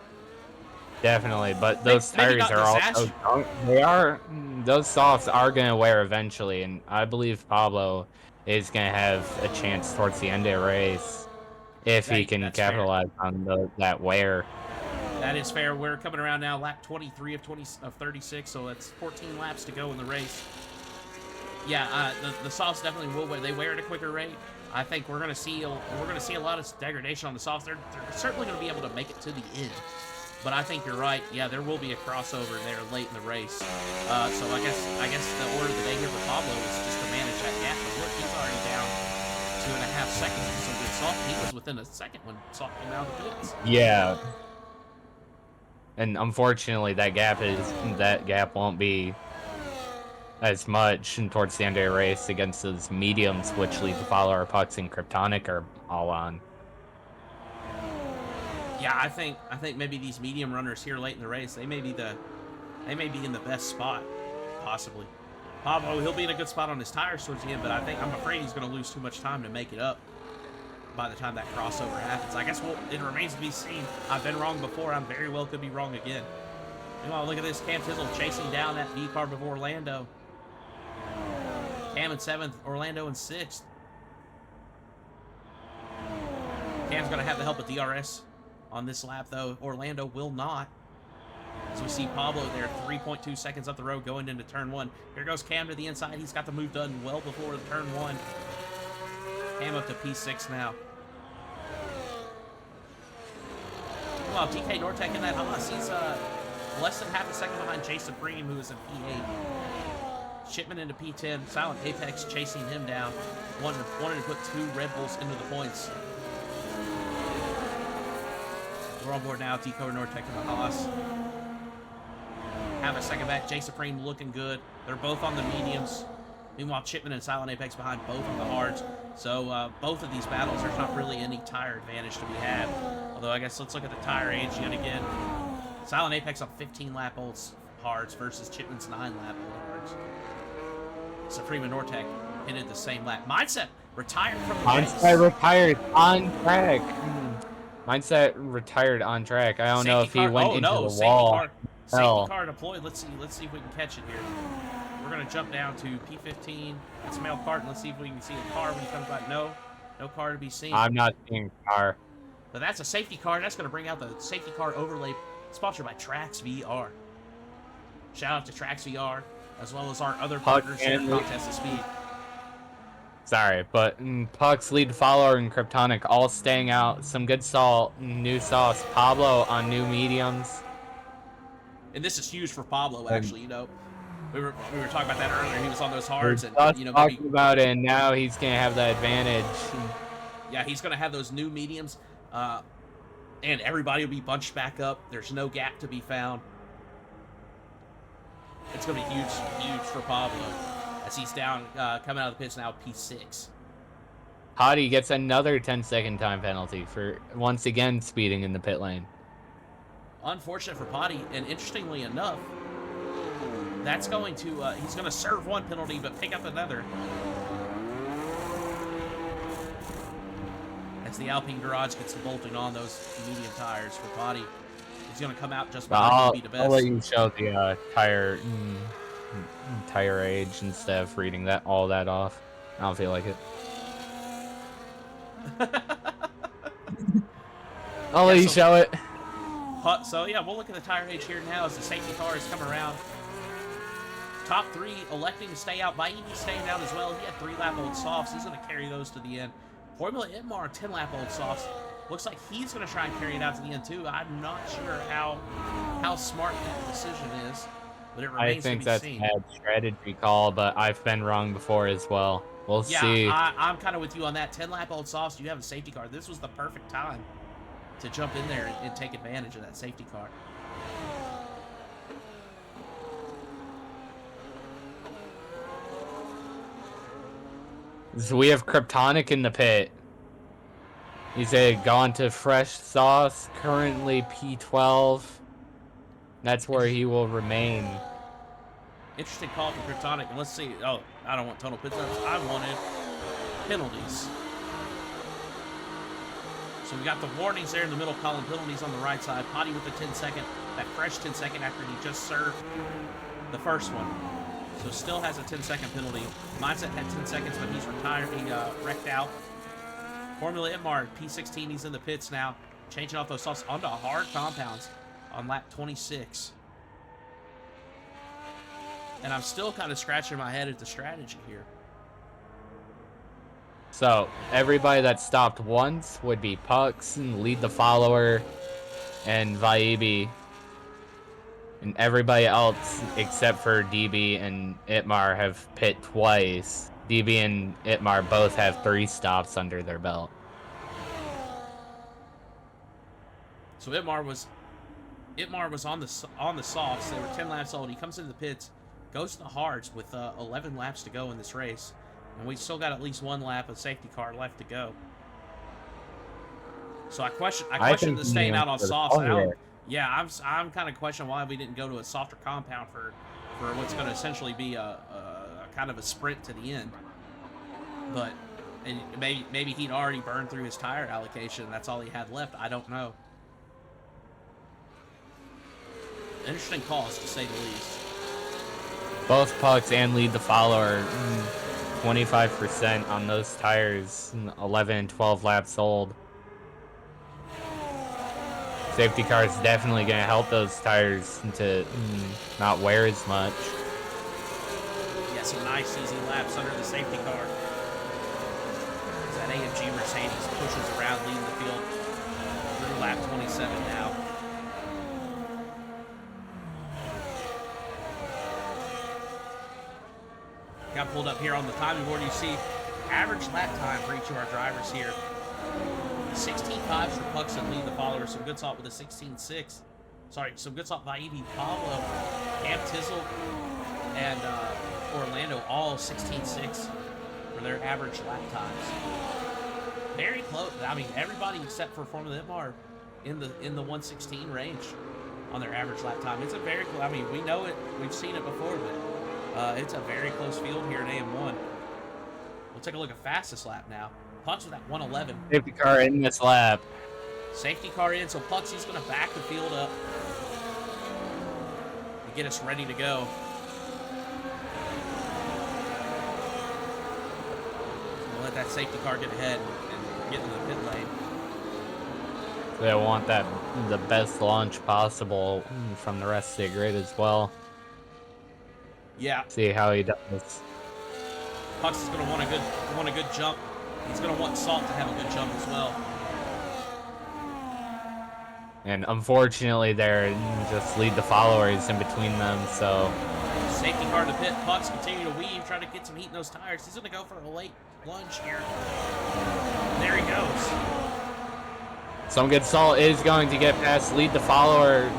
Definitely, but those tires are also those softs are going to wear eventually, and I believe Pablo is going to have a chance towards the end of the race if he can capitalize on that wear. That is fair. We're coming around now, lap 23 of 36, so that's 14 laps to go in the race. Yeah, the softs definitely will wear. They wear at a quicker rate. I think we're gonna see a lot of degradation on the softs. They're certainly gonna be able to make it to the end. But I think you're right. Yeah, there will be a crossover there late in the race. So I guess the order of the day here for Pablo is just to manage that gap. But look, he's already down 2.5 seconds with some good salt. He was within a second when salt came out of the pits. Yeah. And unfortunately, that gap won't be as much towards the end of the race against those mediums, which lead to follower Pucks and Kryptonic are all on. Yeah, I think maybe these medium runners here late in the race, they may be in the best spot, possibly. Pablo, he'll be in a good spot on his tires towards the end, but I'm afraid he's going to lose too much time to make it up by the time that crossover happens. I guess it remains to be seen. I've been wrong before. I very well could be wrong again. You know, look at this. Cam Tizzle chasing down that V car before Orlando. Cam in 7th, Orlando in 6th. Cam's going to have the help of DRS on this lap, though. Orlando will not. So we see Pablo there, 3.2 seconds up the road going into turn 1. Here goes Cam to the inside. He's got the move done well before turn 1. Cam up to P6 now. Well, DK Nortec in that Haas, he's less than half a second behind Jay Supreme, who is in P8. Shipman into P10. Silent Apex chasing him down. Wanted to put 2 Red Bulls into the points. We're on board now. Decoder Nortec in the Haas. Have a second back. Jay Supreme looking good. They're both on the mediums. Meanwhile, Chipman and Silent Apex behind both on the hards. So both of these battles, there's not really any tire advantage to be had. Although I guess let's look at the tire age yet again. Silent Apex on 15 lap old hards versus Chipman's 9 lap old hards. Supreme and Nortec ended the same lap. Mindset retired from the race. Mindset retired on track. Mindset retired on track. I don't know if he went into the wall. Safety car deployed. Let's see if we can catch it here. We're gonna jump down to P15. It's Male Carton. Let's see if we can see a car when he comes by. No car to be seen. I'm not seeing a car. But that's a safety car. That's gonna bring out the safety car overlay, sponsored by Trax VR. Shout out to Trax VR, as well as our other partners in Contest of Speed. Sorry, but Puck's lead follower and Kryptonic all staying out. Some good salt, new sauce. Pablo on new mediums. And this is huge for Pablo, actually. You know, we were talking about that earlier. He was on those hards, and you know, talking about it, and now he's gonna have that advantage. Yeah, he's gonna have those new mediums, and everybody will be bunched back up. There's no gap to be found. It's gonna be huge for Pablo as he's down, coming out of the pits now, P6. Hottie gets another 10-second time penalty for once again speeding in the pit lane. Unfortunate for Potty, and interestingly enough, that's going to, he's going to serve 1 penalty, but pick up another. As the Alpine Garage gets bolting on those medium tires for Potty. He's going to come out just behind to be the best. I'll let you show the tire age instead of reading all that off. I don't feel like it. I'll let you show it. So yeah, we'll look at the tire age here now as the safety cars come around. top 3 electing to stay out. Vaidi staying out as well. He had 3-lap-old softs. He's going to carry those to the end. Formula Itmar, 10-lap-old softs. Looks like he's going to try and carry it out to the end, too. I'm not sure how smart that decision is, but it remains to be seen. I think that's a bad strategy call, but I've been wrong before as well. We'll see. Yeah, I'm kind of with you on that. 10-lap-old softs, you have a safety car. This was the perfect time to jump in there and take advantage of that safety car. So we have Kryptonic in the pit. He's gone to fresh sauce, currently P12. That's where he will remain. Interesting call for Kryptonic. And let's see. Oh, I don't want total pit stops. I wanted penalties. So we got the warnings there in the middle column. Penalties on the right side. Potty with the 10-second. That fresh 10-second after he just served the first one. So still has a 10-second penalty. Mindset had 10 seconds, but he's retired. He wrecked out. Formula Itmar, P16, he's in the pits now. Changing off those softs onto hard compounds on lap 26. And I'm still kind of scratching my head at the strategy here. So, everybody that stopped once would be Pucks, and Lead the Follower, and Vaibi. And everybody else, except for DB and Itmar, have pit twice. DB and Itmar both have 3 stops under their belt. So Itmar was on the softs. They were 10 laps old. He comes into the pits, goes to the hards with 11 laps to go in this race, and we still got at least 1 lap of safety car left to go. So I question the staying out on softs. Yeah, I'm kind of questioning why we didn't go to a softer compound for what's going to essentially be a kind of a sprint to the end. But and maybe he'd already burned through his tire allocation, and that's all he had left. I don't know. Interesting calls, to say the least. Both Pucks and Lead the Follower, 25% on those tires, 11 and 12 laps old. Safety car is definitely going to help those tires to not wear as much. Yeah, some nice easy laps under the safety car. As that AMG Mercedes pushes around leading the field through lap 27 now. Got pulled up here on the timing board. You see average lap time for each of our drivers here. 16.5 for Pucks and Lead the Follower. Some good salt with a 16.6. Sorry, some good salt by Evie Pablo, Cam Tizzle, and Orlando, all 16.6 for their average lap times. Very close. I mean, everybody except for Formula Itmar in the 116 range on their average lap time. It's a very close. I mean, we know it. We've seen it before, but it's a very close field here at AM1. We'll take a look at fastest lap now. Pucks with that 111. Safety car in this lap. Safety car in, so Pucks, he's going to back the field up to get us ready to go. So we'll let that safety car get ahead and get into the pit lane. They want the best launch possible from the rest of the grid as well. Yeah. See how he does. Pucks is going to want a good jump. He's going to want Salt to have a good jump as well. And unfortunately, they're just Lead the Followers in between them, so... Safety car to pit. Pucks continue to weave, trying to get some heat in those tires. He's going to go for a late lunge here. There he goes. Some Good Salt is going to get past Lead the Follower.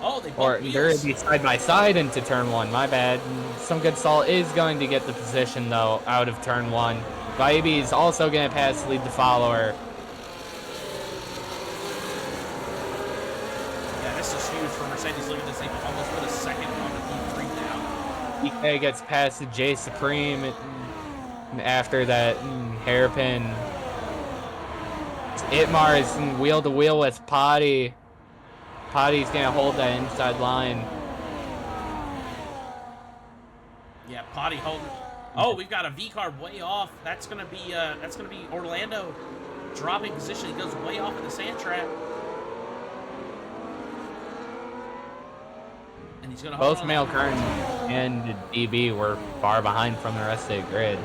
Oh, they Or they're going to be side by side into turn 1, my bad. Some Good Salt is going to get the position, though, out of turn 1. Vaibi is also going to pass Lead the Follower. Yeah, this is huge for Mercedes. Look at this. They almost put a second on the P3 now. DK gets past J Supreme after that hairpin. Itmar is wheel to wheel with Potty. Potty's going to hold that inside line. Yeah, Potty holding. Oh, we've got a V car way off. That's gonna be Orlando dropping position. He goes way off in the sand trap, and He's gonna hold Both on. Male Curtain and DB were far behind from the rest of the grid.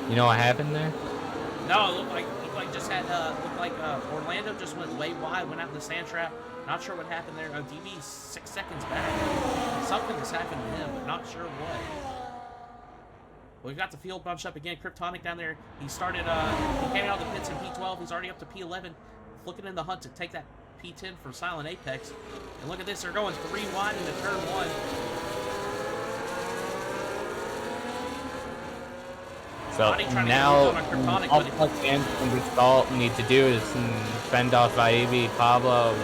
You know what happened there? No, it looked like Orlando just went way wide, went out in the sand trap. Not sure what happened there. DB's 6 seconds back. Something has happened to him, but not sure what. We've got the field bunched up again. Kryptonic down there. He started, he came out of the pits in P12. He's already up to P11. Looking in the hunt to take that P10 from Silent Apex. And look at this. They're going 3 wide into turn 1. So now, all Puck and Gestalt need to do is fend off Vaibi. Pablo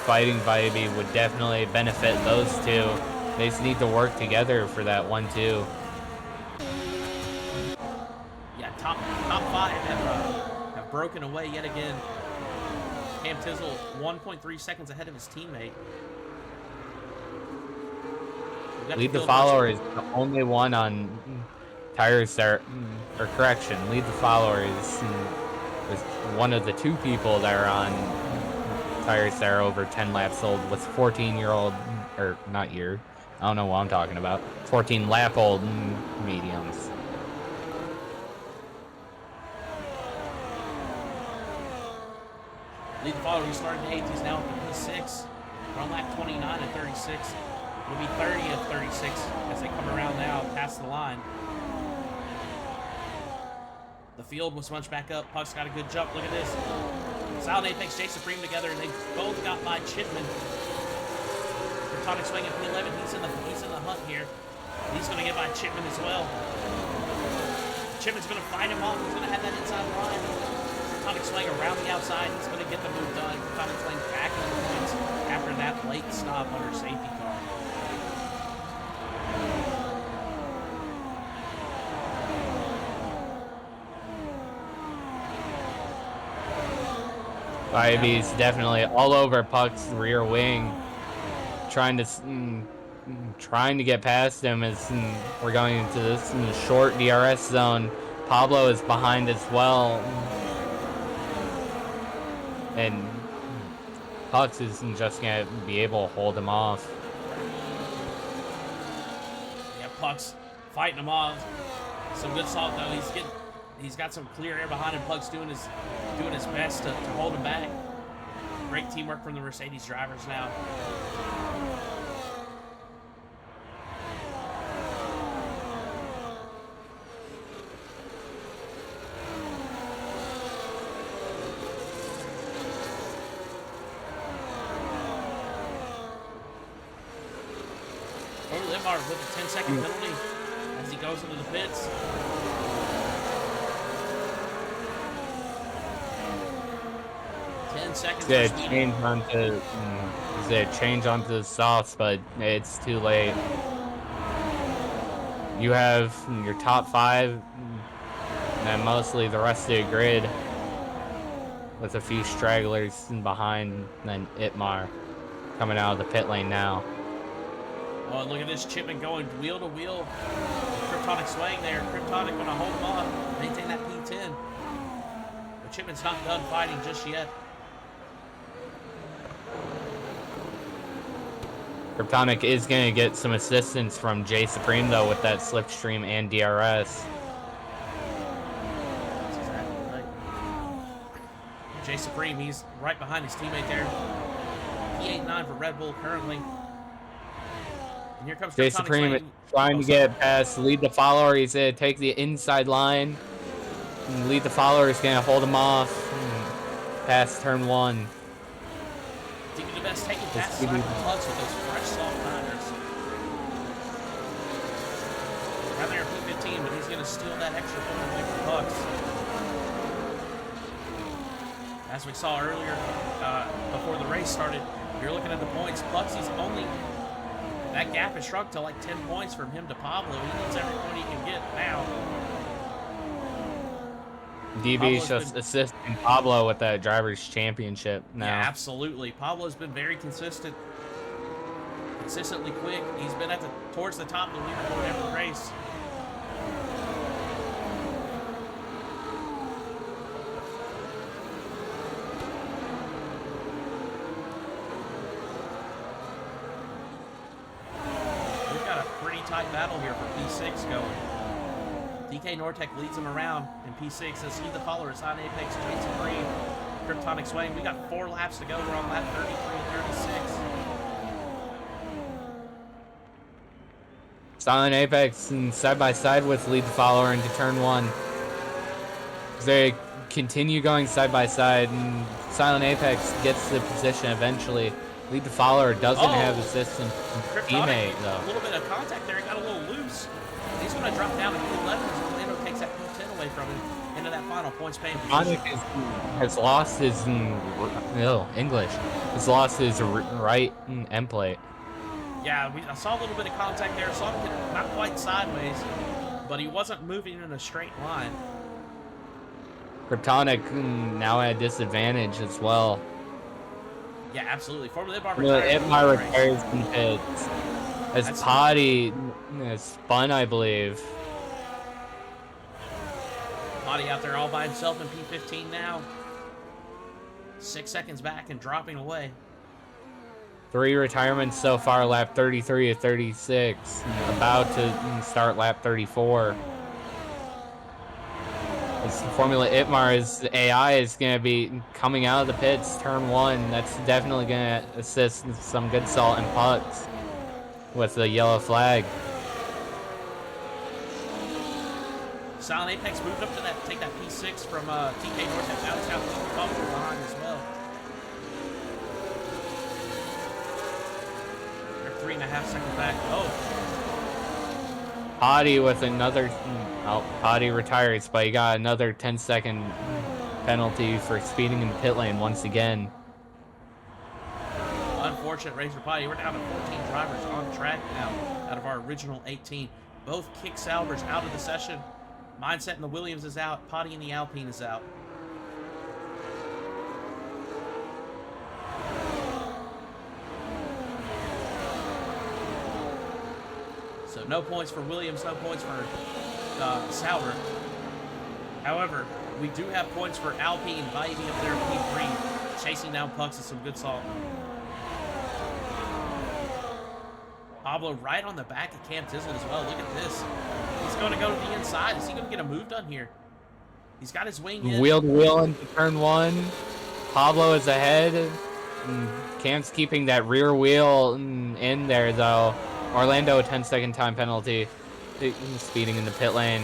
fighting Vaibi would definitely benefit those two. They just need to work together for that 1-2. Yeah, top 5 have broken away yet again. Cam Tizzle 1.3 seconds ahead of his teammate. Lead the Follower is the only one on tires there, or correction, Lead the Follower is one of the 2 people that are on tires that are over 10 laps old with 14-year-old, or not year, I don't know what I'm talking about, 14 lap old mediums. Lead the Follower, he started in 8th, he's now up to P6. We're on lap 29 and 36. It'll be 30 and 36 as they come around now past the line. The field was munched back up. Puck's got a good jump. Look at this. Silent Apex, Jay Supreme together, and they both got by Chipman. Kryptonic swinging P11. He's in the hunt here. He's going to get by Chipman as well. Chipman's going to fight him off. He's going to have that inside line. Kryptonic swing around the outside. He's going to get the move done. Kryptonic swing back in the points after that late stop under safety car. Ivy's definitely all over Puck's rear wing, trying to get past him as we're going into this short DRS zone. Pablo is behind as well, and Puck isn't just gonna be able to hold him off. Yeah, Puck's fighting him off. Some good salt though. He's got some clear air behind him. Puck's doing his best to hold him back. Great teamwork from the Mercedes drivers now. Over Limar with a 10-second penalty as he goes into the pits. They change onto the softs, but it's too late. You have your top 5 and mostly the rest of the grid with a few stragglers behind, and then Itmar coming out of the pit lane now. Oh, look at this Chipman going wheel to wheel. Kryptonic swaying there. Kryptonic going to hold him off, maintain that P10. But Chipman's not done fighting just yet. Kryptonic is going to get some assistance from Jay Supreme, though, with that slipstream and DRS. That's exactly right. Jay Supreme, he's right behind his teammate there. P89 for Red Bull currently. And here comes Jay Kryptonic Supreme swinging. trying to get past Lead the Follower. He's going to take the inside line. And Lead the Follower is going to hold him off past turn 1. DB the best taking past Simon Clutch with those fresh soft tires. Right there P15, but he's going to steal that extra point away from Bucks. As we saw earlier, before the race started, you're looking at the points. Puxy's that gap has shrunk to like 10 points from him to Pablo. He needs every point he can get now. DB's just assisting Pablo with that driver's championship now. Yeah, absolutely. Pablo's been very consistently quick. He's been towards the top of the leaderboard every race. tight battle here for P6 going. DK Nortec leads him around in P6 as he the follower, Silent Apex, Jason Green, Kryptonic Swing. We got 4 laps to go. We're on lap 33 and 36. Silent Apex and side by side with lead the follower into turn 1. They continue going side by side, and Silent Apex gets the position eventually. Lead the follower doesn't have assistance from teammate though. A little bit of contact there. He got a little loose. He's going to drop down to P11 as Orlando takes that P10 away from him into that final points paying position. Has lost his English. Has lost his right end plate. Yeah, I saw a little bit of contact there. Saw him get not quite sideways, but he wasn't moving in a straight line. Kryptonic now at a disadvantage as well. Yeah, absolutely. Formula Itmar retires in pits. As Potty is spun, I believe. Potty out there all by himself in P15 now. 6 seconds back and dropping away. 3 retirements so far, lap 33 to 36. About to start lap 34. As Formula Itmar's AI is going to be coming out of the pits, turn 1. That's definitely going to assist some good salt and pucks with the yellow flag. Silent Apex moved up to that, take that P6 from TK Nortec. Now he's got the bumper behind as well. They're 3.5 seconds back. Oh. Potty with another... Oh, Potty retires, but he got another 10-second penalty for speeding in the pit lane once again. Unfortunate race for Potty. We're down to 14 drivers on track now out of our original 18. Both Kick Salvers out of the session. Mindset and the Williams is out. Potty and the Alpine is out. So no points for Williams, no points for Sauber. However, we do have points for Alpine, Vivey up there in P3, chasing down pucks with some good salt. Pablo right on the back of Cam Tizzle as well. Look at this. He's going to go to the inside. Is he going to get a move done here? He's got his wing in. Wheel to wheel into turn 1. Pablo is ahead. Cam's keeping that rear wheel in there, though. Orlando, a 10-second time penalty. Speeding in the pit lane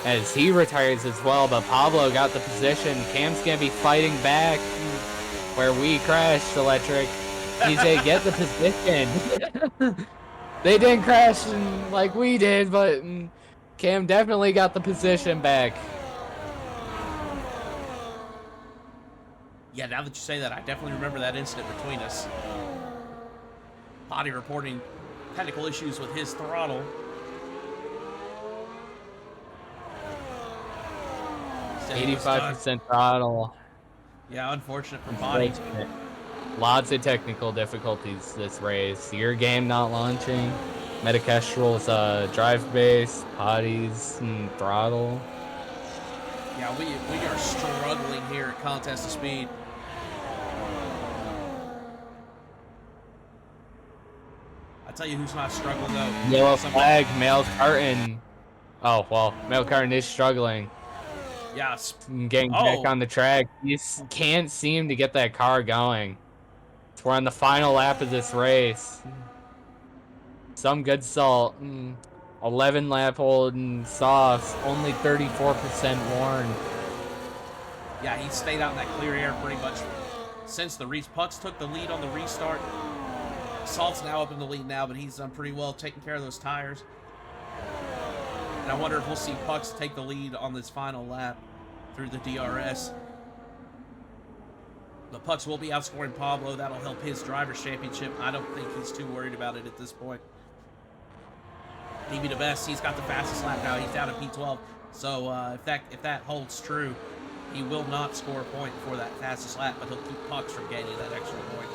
as he retires as well, but Pablo got the position. Cam's going to be fighting back where we crashed, Electric. TJ, get the position. They didn't crash like we did, but Cam definitely got the position back. Yeah, now that you say that, I definitely remember that incident between us. Potty reporting technical issues with his throttle. Said 85% throttle. Yeah, unfortunate for Potty. Lots of technical difficulties this race. Your game not launching. Metakestrel's drive base, Potty's throttle. Yeah, we are struggling here at Contest of Speed. I tell you who's not struggling though. Yellow flag, Male Carton. Oh, well, Male Carton is struggling. Yeah. Getting back on the track. You can't seem to get that car going. We're on the final lap of this race. Some good salt. 11 lap old and sauce. Only 34% worn. Yeah, he stayed out in that clear air pretty much since the race. Pucks took the lead on the restart. Salt's now up in the lead now, but he's done pretty well taking care of those tires. And I wonder if we'll see Pucks take the lead on this final lap through the DRS. The Pucks will be outscoring Pablo. That'll help his driver's championship. I don't think he's too worried about it at this point. DB the best. He's got the fastest lap now. He's down at P12. So if that holds true, he will not score a point for that fastest lap, but he'll keep Pucks from gaining that extra point.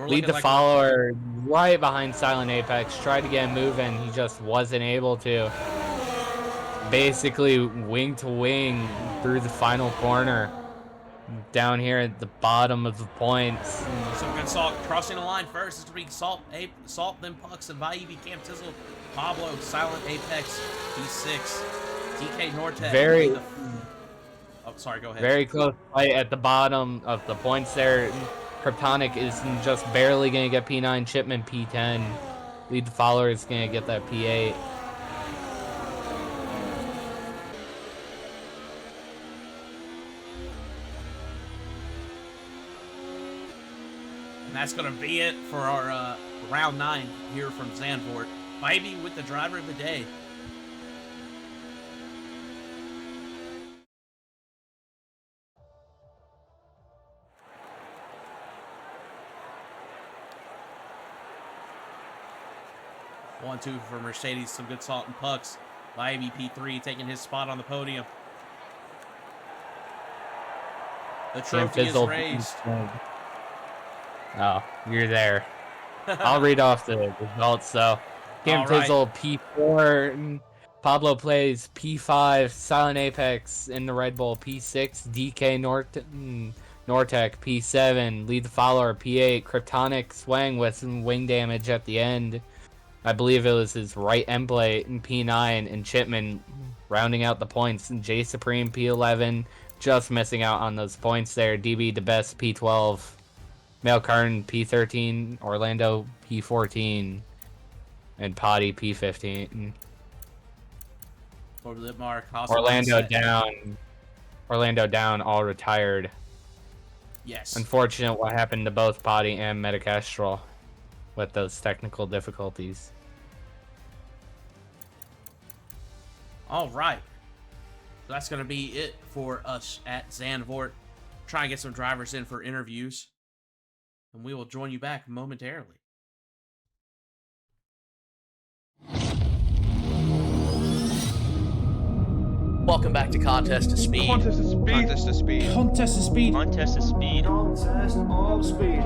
Lead the follower right behind Silent Apex. Tried to get him moving. He just wasn't able to. Basically wing to wing through the final corner. down here at the bottom of the points. Some good Salt crossing the line first. It's going to be Salt, then Pucks, and Vaibi, Cam Tizzle, Pablo, Silent Apex, P6, DK Nortec. Very, oh, sorry, go ahead. very close fight at the bottom of the points there. Kryptonic is just barely going to get P9, Chipman P10. Lead the follower is going to get that P8. And that's going to be it for our round 9 here from Zandvoort. Vaibi with the driver of the day. One, two for Mercedes, some good Salt and Pucks. Vaibi P3 taking his spot on the podium. The trophy is raised. Oh, you're there. I'll read off the results, though. Cam Tizzle, P4. Pablo plays P5. Silent Apex in the Red Bull, P6. DK Nortec, P7. Lead the follower, P8. Kryptonic swang with some wing damage at the end. I believe it was his right end plate in P9. And Chipman rounding out the points. And J Supreme, P11. Just missing out on those points there. DB the best, P12. Male Carton, P13. Orlando, P14. And Potty, P15. Over the mark. Orlando down, all retired. Yes. Unfortunate what happened to both Potty and Metacastrol with those technical difficulties. All right. That's going to be it for us at Zandvoort. Try and get some drivers in for interviews. And we will join you back momentarily. Welcome back to Contest to Speed. Contest of speed. Contest of speed. Contest of speed. Contest of speed. Contest of speed.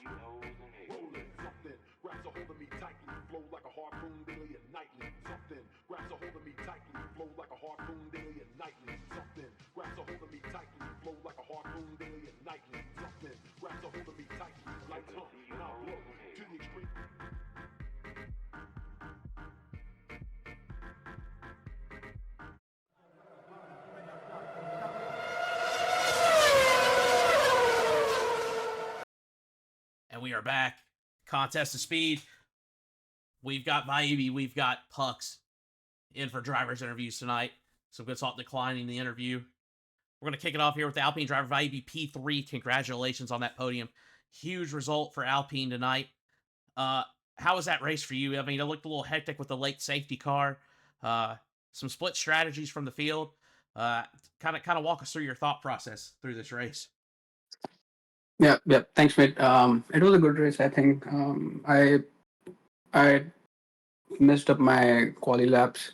Rolling something, grabs a hold of me tightly, flow like a harpoon daily and nightly. Something grabs a hold of me tightly, flow like a harpoon daily and nightly. Something grabs a hold of me tightly, flow like a harpoon daily and nightly. Something grabs a hold of me tightly, like and I'll blow to the extreme. And we are back. Contest of Speed. We've got Vaibi, we've got Pucks in for drivers' interviews tonight. Some good salt declining the interview. We're going to kick it off here with the Alpine driver Vaibi P3. Congratulations on that podium. Huge result for Alpine tonight. How was that race for you? I mean, it looked a little hectic with the late safety car. Some split strategies from the field. Kind of walk us through your thought process through this race. Yeah, yeah. Thanks, mate. It was a good race. I think I messed up my quali laps,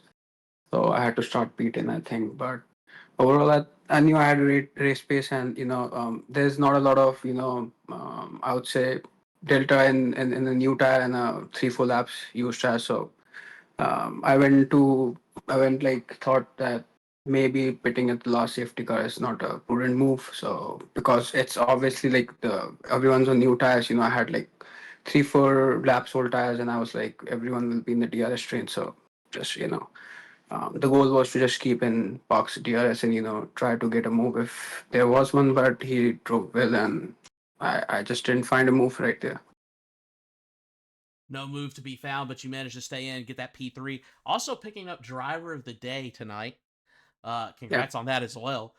so I had to start P10, I think. But overall, I knew I had a great race pace, and there's not a lot of I would say delta in the new tire and 3-4 laps used tire. So I went like thought that maybe pitting at the last safety car is not a prudent move. So because it's obviously like the everyone's on new tires, I had like 3-4 laps old tires, and I was like everyone will be in the DRS train. So just the goal was to just keep in Park's DRS and try to get a move if there was one, but he drove well, and I just didn't find a move right there. No move to be found, but you managed to stay in, get that P3. Also picking up driver of the day tonight. Congrats on that as well.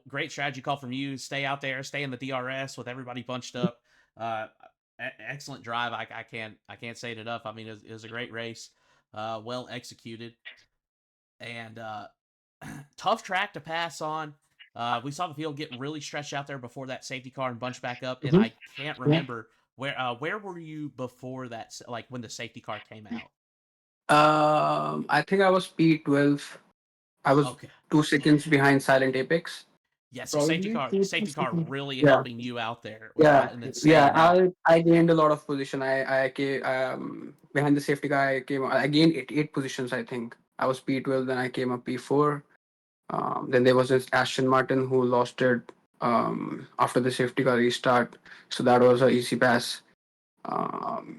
Great strategy call from you. Stay out there, stay in the DRS with everybody bunched up. Excellent drive. I can't say it enough. I mean, it was a great race, well executed, and tough track to pass on. We saw the field get really stretched out there before that safety car and bunch back up, and I can't remember where were you before that, like when the safety car came out. I think I was P12. I was Okay. 2 seconds behind Silent Apex. Yeah, so Probably safety car really Yeah, helping you out there with yeah, that, and then staying out. I gained a lot of position. I came behind the safety guy. I gained eight positions. I think I was P12. Then I came up P4. Then there was this Aston Martin who lost it after the safety car restart. So that was an easy pass.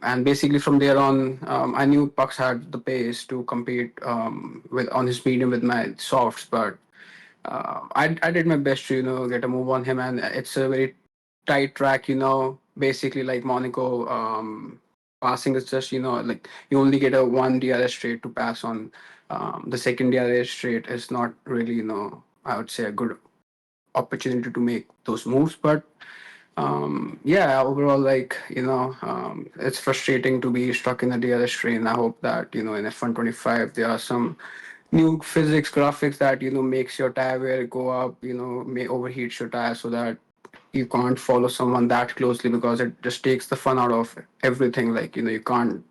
And basically from there on, I knew Pucks had the pace to compete with on his medium with my softs, but I did my best to get a move on him, and it's a very tight track. Basically like Monaco. Passing is just like you only get a one DRS straight to pass on. The second DRS straight is not really I would say a good opportunity to make those moves, but yeah, overall, like it's frustrating to be stuck in the DRS train. I hope that in F125 there are some new physics graphics that makes your tire wear go up, may overheat your tire so that you can't follow someone that closely, because it just takes the fun out of everything. Like you can't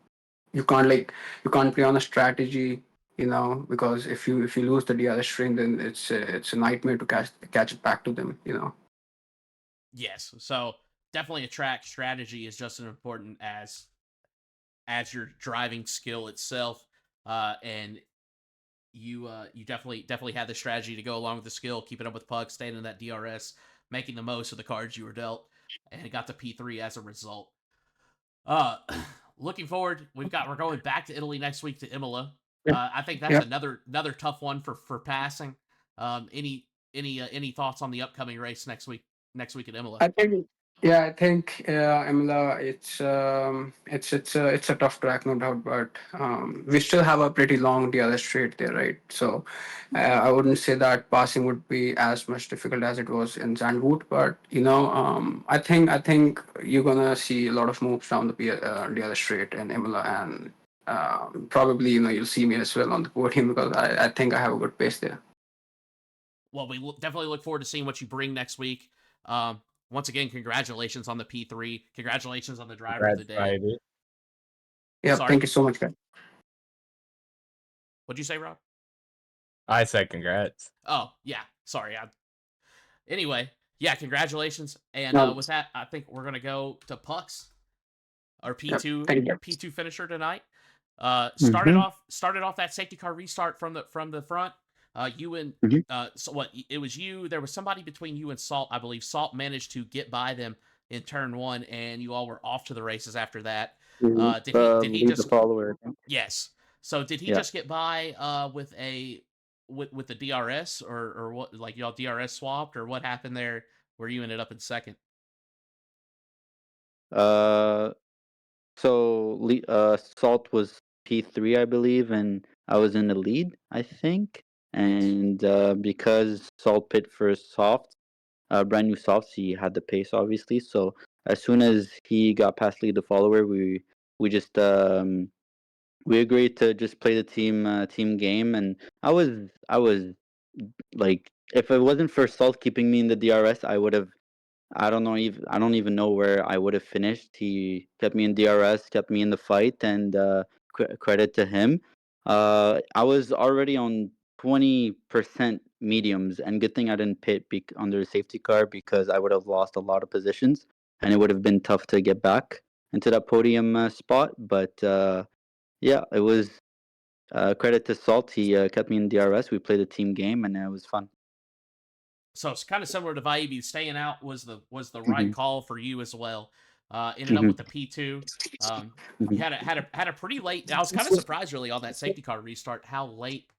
play on a strategy, because if you lose the DRS train, then it's a nightmare to catch it back to them. Yes, so definitely a track strategy is just as important as your driving skill itself, and you definitely had the strategy to go along with the skill, keeping up with Puck, staying in that DRS, making the most of the cards you were dealt, and it got to P3 as a result. Looking forward, we're going back to Italy next week to Imola. I think that's Yeah. another tough one for passing. Any thoughts on the upcoming race next week? Next week at Imola. I think Imola, it's a tough track, no doubt, but we still have a pretty long DRS straight there, right? So I wouldn't say that passing would be as much difficult as it was in Zandvoort, but I think you're gonna see a lot of moves down the DRS straight in Imola, and probably you'll see me as well on the podium, because I think I have a good pace there. Well, we definitely look forward to seeing what you bring next week. Once again, congratulations on the P3. Congratulations on the driver of the day. Right. Yeah, Sorry? thank you so much, guys. What'd you say, Rob? I said congrats. Oh, yeah. Sorry. Anyway, Yeah, congratulations. And with that, I think we're gonna go to Pucks, our Yep. P2 Thank you. P2 finisher tonight. Mhm. Started off that safety car restart from the front. You and Mhm. so what? It was you. There was somebody between you and Salt, I believe. Salt managed to get by them in turn one, and you all were off to the races after that. Did he Lead the just follower. I think. yes? So did he Yeah. just get by with the DRS or what? Like y'all DRS swapped or what happened there? Where you ended up in second? Uh, Salt was P3, I believe, and I was in the lead, I think. Yes. And because Salt pit for soft, brand new softs, he had the pace, obviously. So as soon as he got past lead the follower, we just we agreed to just play the team game, and I was like, if it wasn't for Salt keeping me in the DRS, I would have. I don't even know where I would have finished. He kept me in DRS, kept me in the fight, and credit to him. I was already on 20% mediums, and good thing I didn't pit under the safety car because I would have lost a lot of positions, and it would have been tough to get back into that podium spot. But yeah, it was credit to Salt. He kept me in DRS. We played a team game, and it was fun. So it's kind of similar to Vaibi. Staying out was the right Hmm. call for you as well. Ended up Hmm. with the P2. You Hmm. had a pretty late. I was kind of surprised really on that safety car restart how late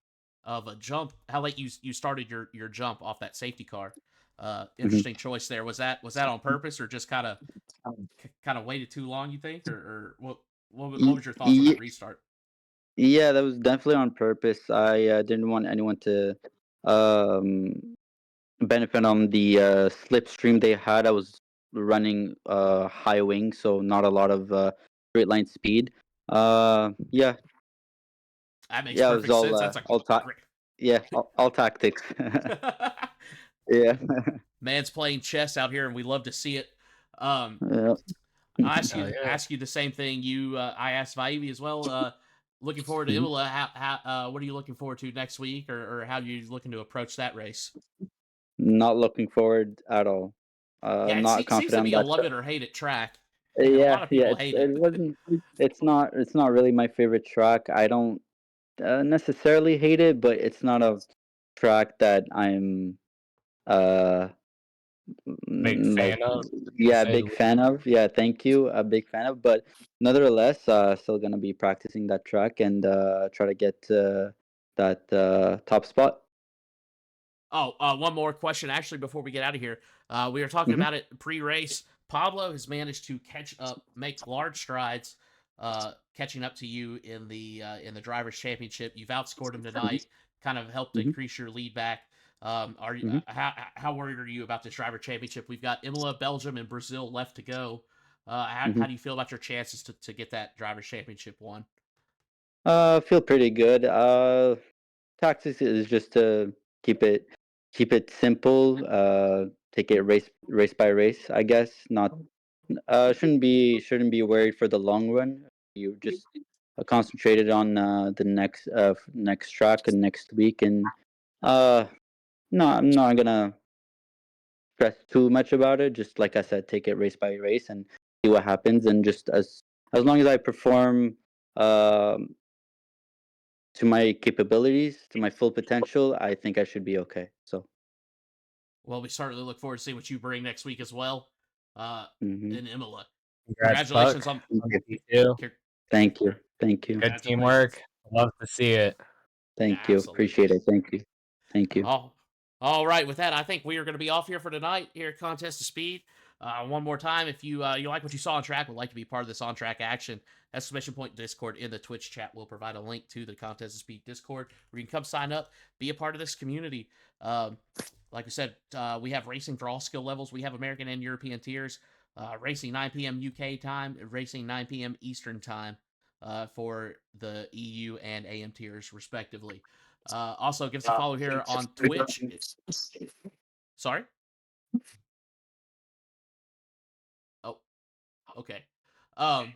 of a jump, how late you started your jump off that safety car. Hmm. Interesting choice there. Was that on purpose or just kind of waited too long? You think, or what was your thoughts on that restart? Yeah, that was definitely on purpose. I didn't want anyone to um, benefit on the slipstream they had. I was running high wing, so not a lot of straight line speed. Yeah, That makes yeah, it was perfect sense. That's a great. all tactics. Yeah, Man's playing chess out here, and we love to see it. Um, yeah. I ask Oh you yeah. ask you the same thing. I asked Vaivi as well. Looking forward to Mhm. Imola. What are you looking forward to next week, or how are you looking to approach that race? Not looking forward at all. Yeah, Not seems to confident be on a that. love it or hate it track, and a lot Yeah, of yeah. people hate it. It wasn't. It's not really my favorite track. I don't necessarily hate it, but it's not a track that I'm uh Big like, fan of, to yeah, say the big least. fan of. Yeah, thank you, a big fan of. But nevertheless, still gonna be practicing that track and try to get that top spot. Oh, one more question actually before we get out of here. We were talking Hmm. about it pre-race. Pablo has managed to catch up, make large strides, catching up to you in the drivers' championship. You've outscored him tonight, kind of helped Hmm. increase your lead back. Are you Hmm. how worried are you about this driver championship? We've got Imola, Belgium, and Brazil left to go. How Hmm. do you feel about your chances to get that drivers' championship won? Feel pretty good. Tactics is just to keep it keep it simple. Take it race by race, I guess. Not shouldn't be worried for the long run. You just concentrated on the next track and next week, and uh, no, I'm not gonna stress too much about it. Just like I said, take it race by race and see what happens. And just as long as I perform um to my capabilities, to my full potential, I think I should be okay. So, Well, we certainly look forward to seeing what you bring next week as well, uh, hmm, in Imola. Congrats, Congratulations Puck, on on the P2. thank you, thank you, Good teamwork. congratulations. Love to see it. Yeah, thank you. absolutely. Appreciate it. Thank you, thank you. All right. With that, I think we are going to be off here for tonight here at Contest of Speed. One more time, if you like what you saw on track, would like to be part of this on track action, exclamation point Discord in the Twitch chat will provide a link to the Contest of Speed Discord where you can come sign up, be a part of this community. Like I said, we have racing for all skill levels. We have American and European tiers. Racing 9 p.m. UK time, racing 9 p.m. Eastern time for the EU and AM tiers, respectively. Also, give us a follow here on Twitch. Sorry? Oh, okay. Um,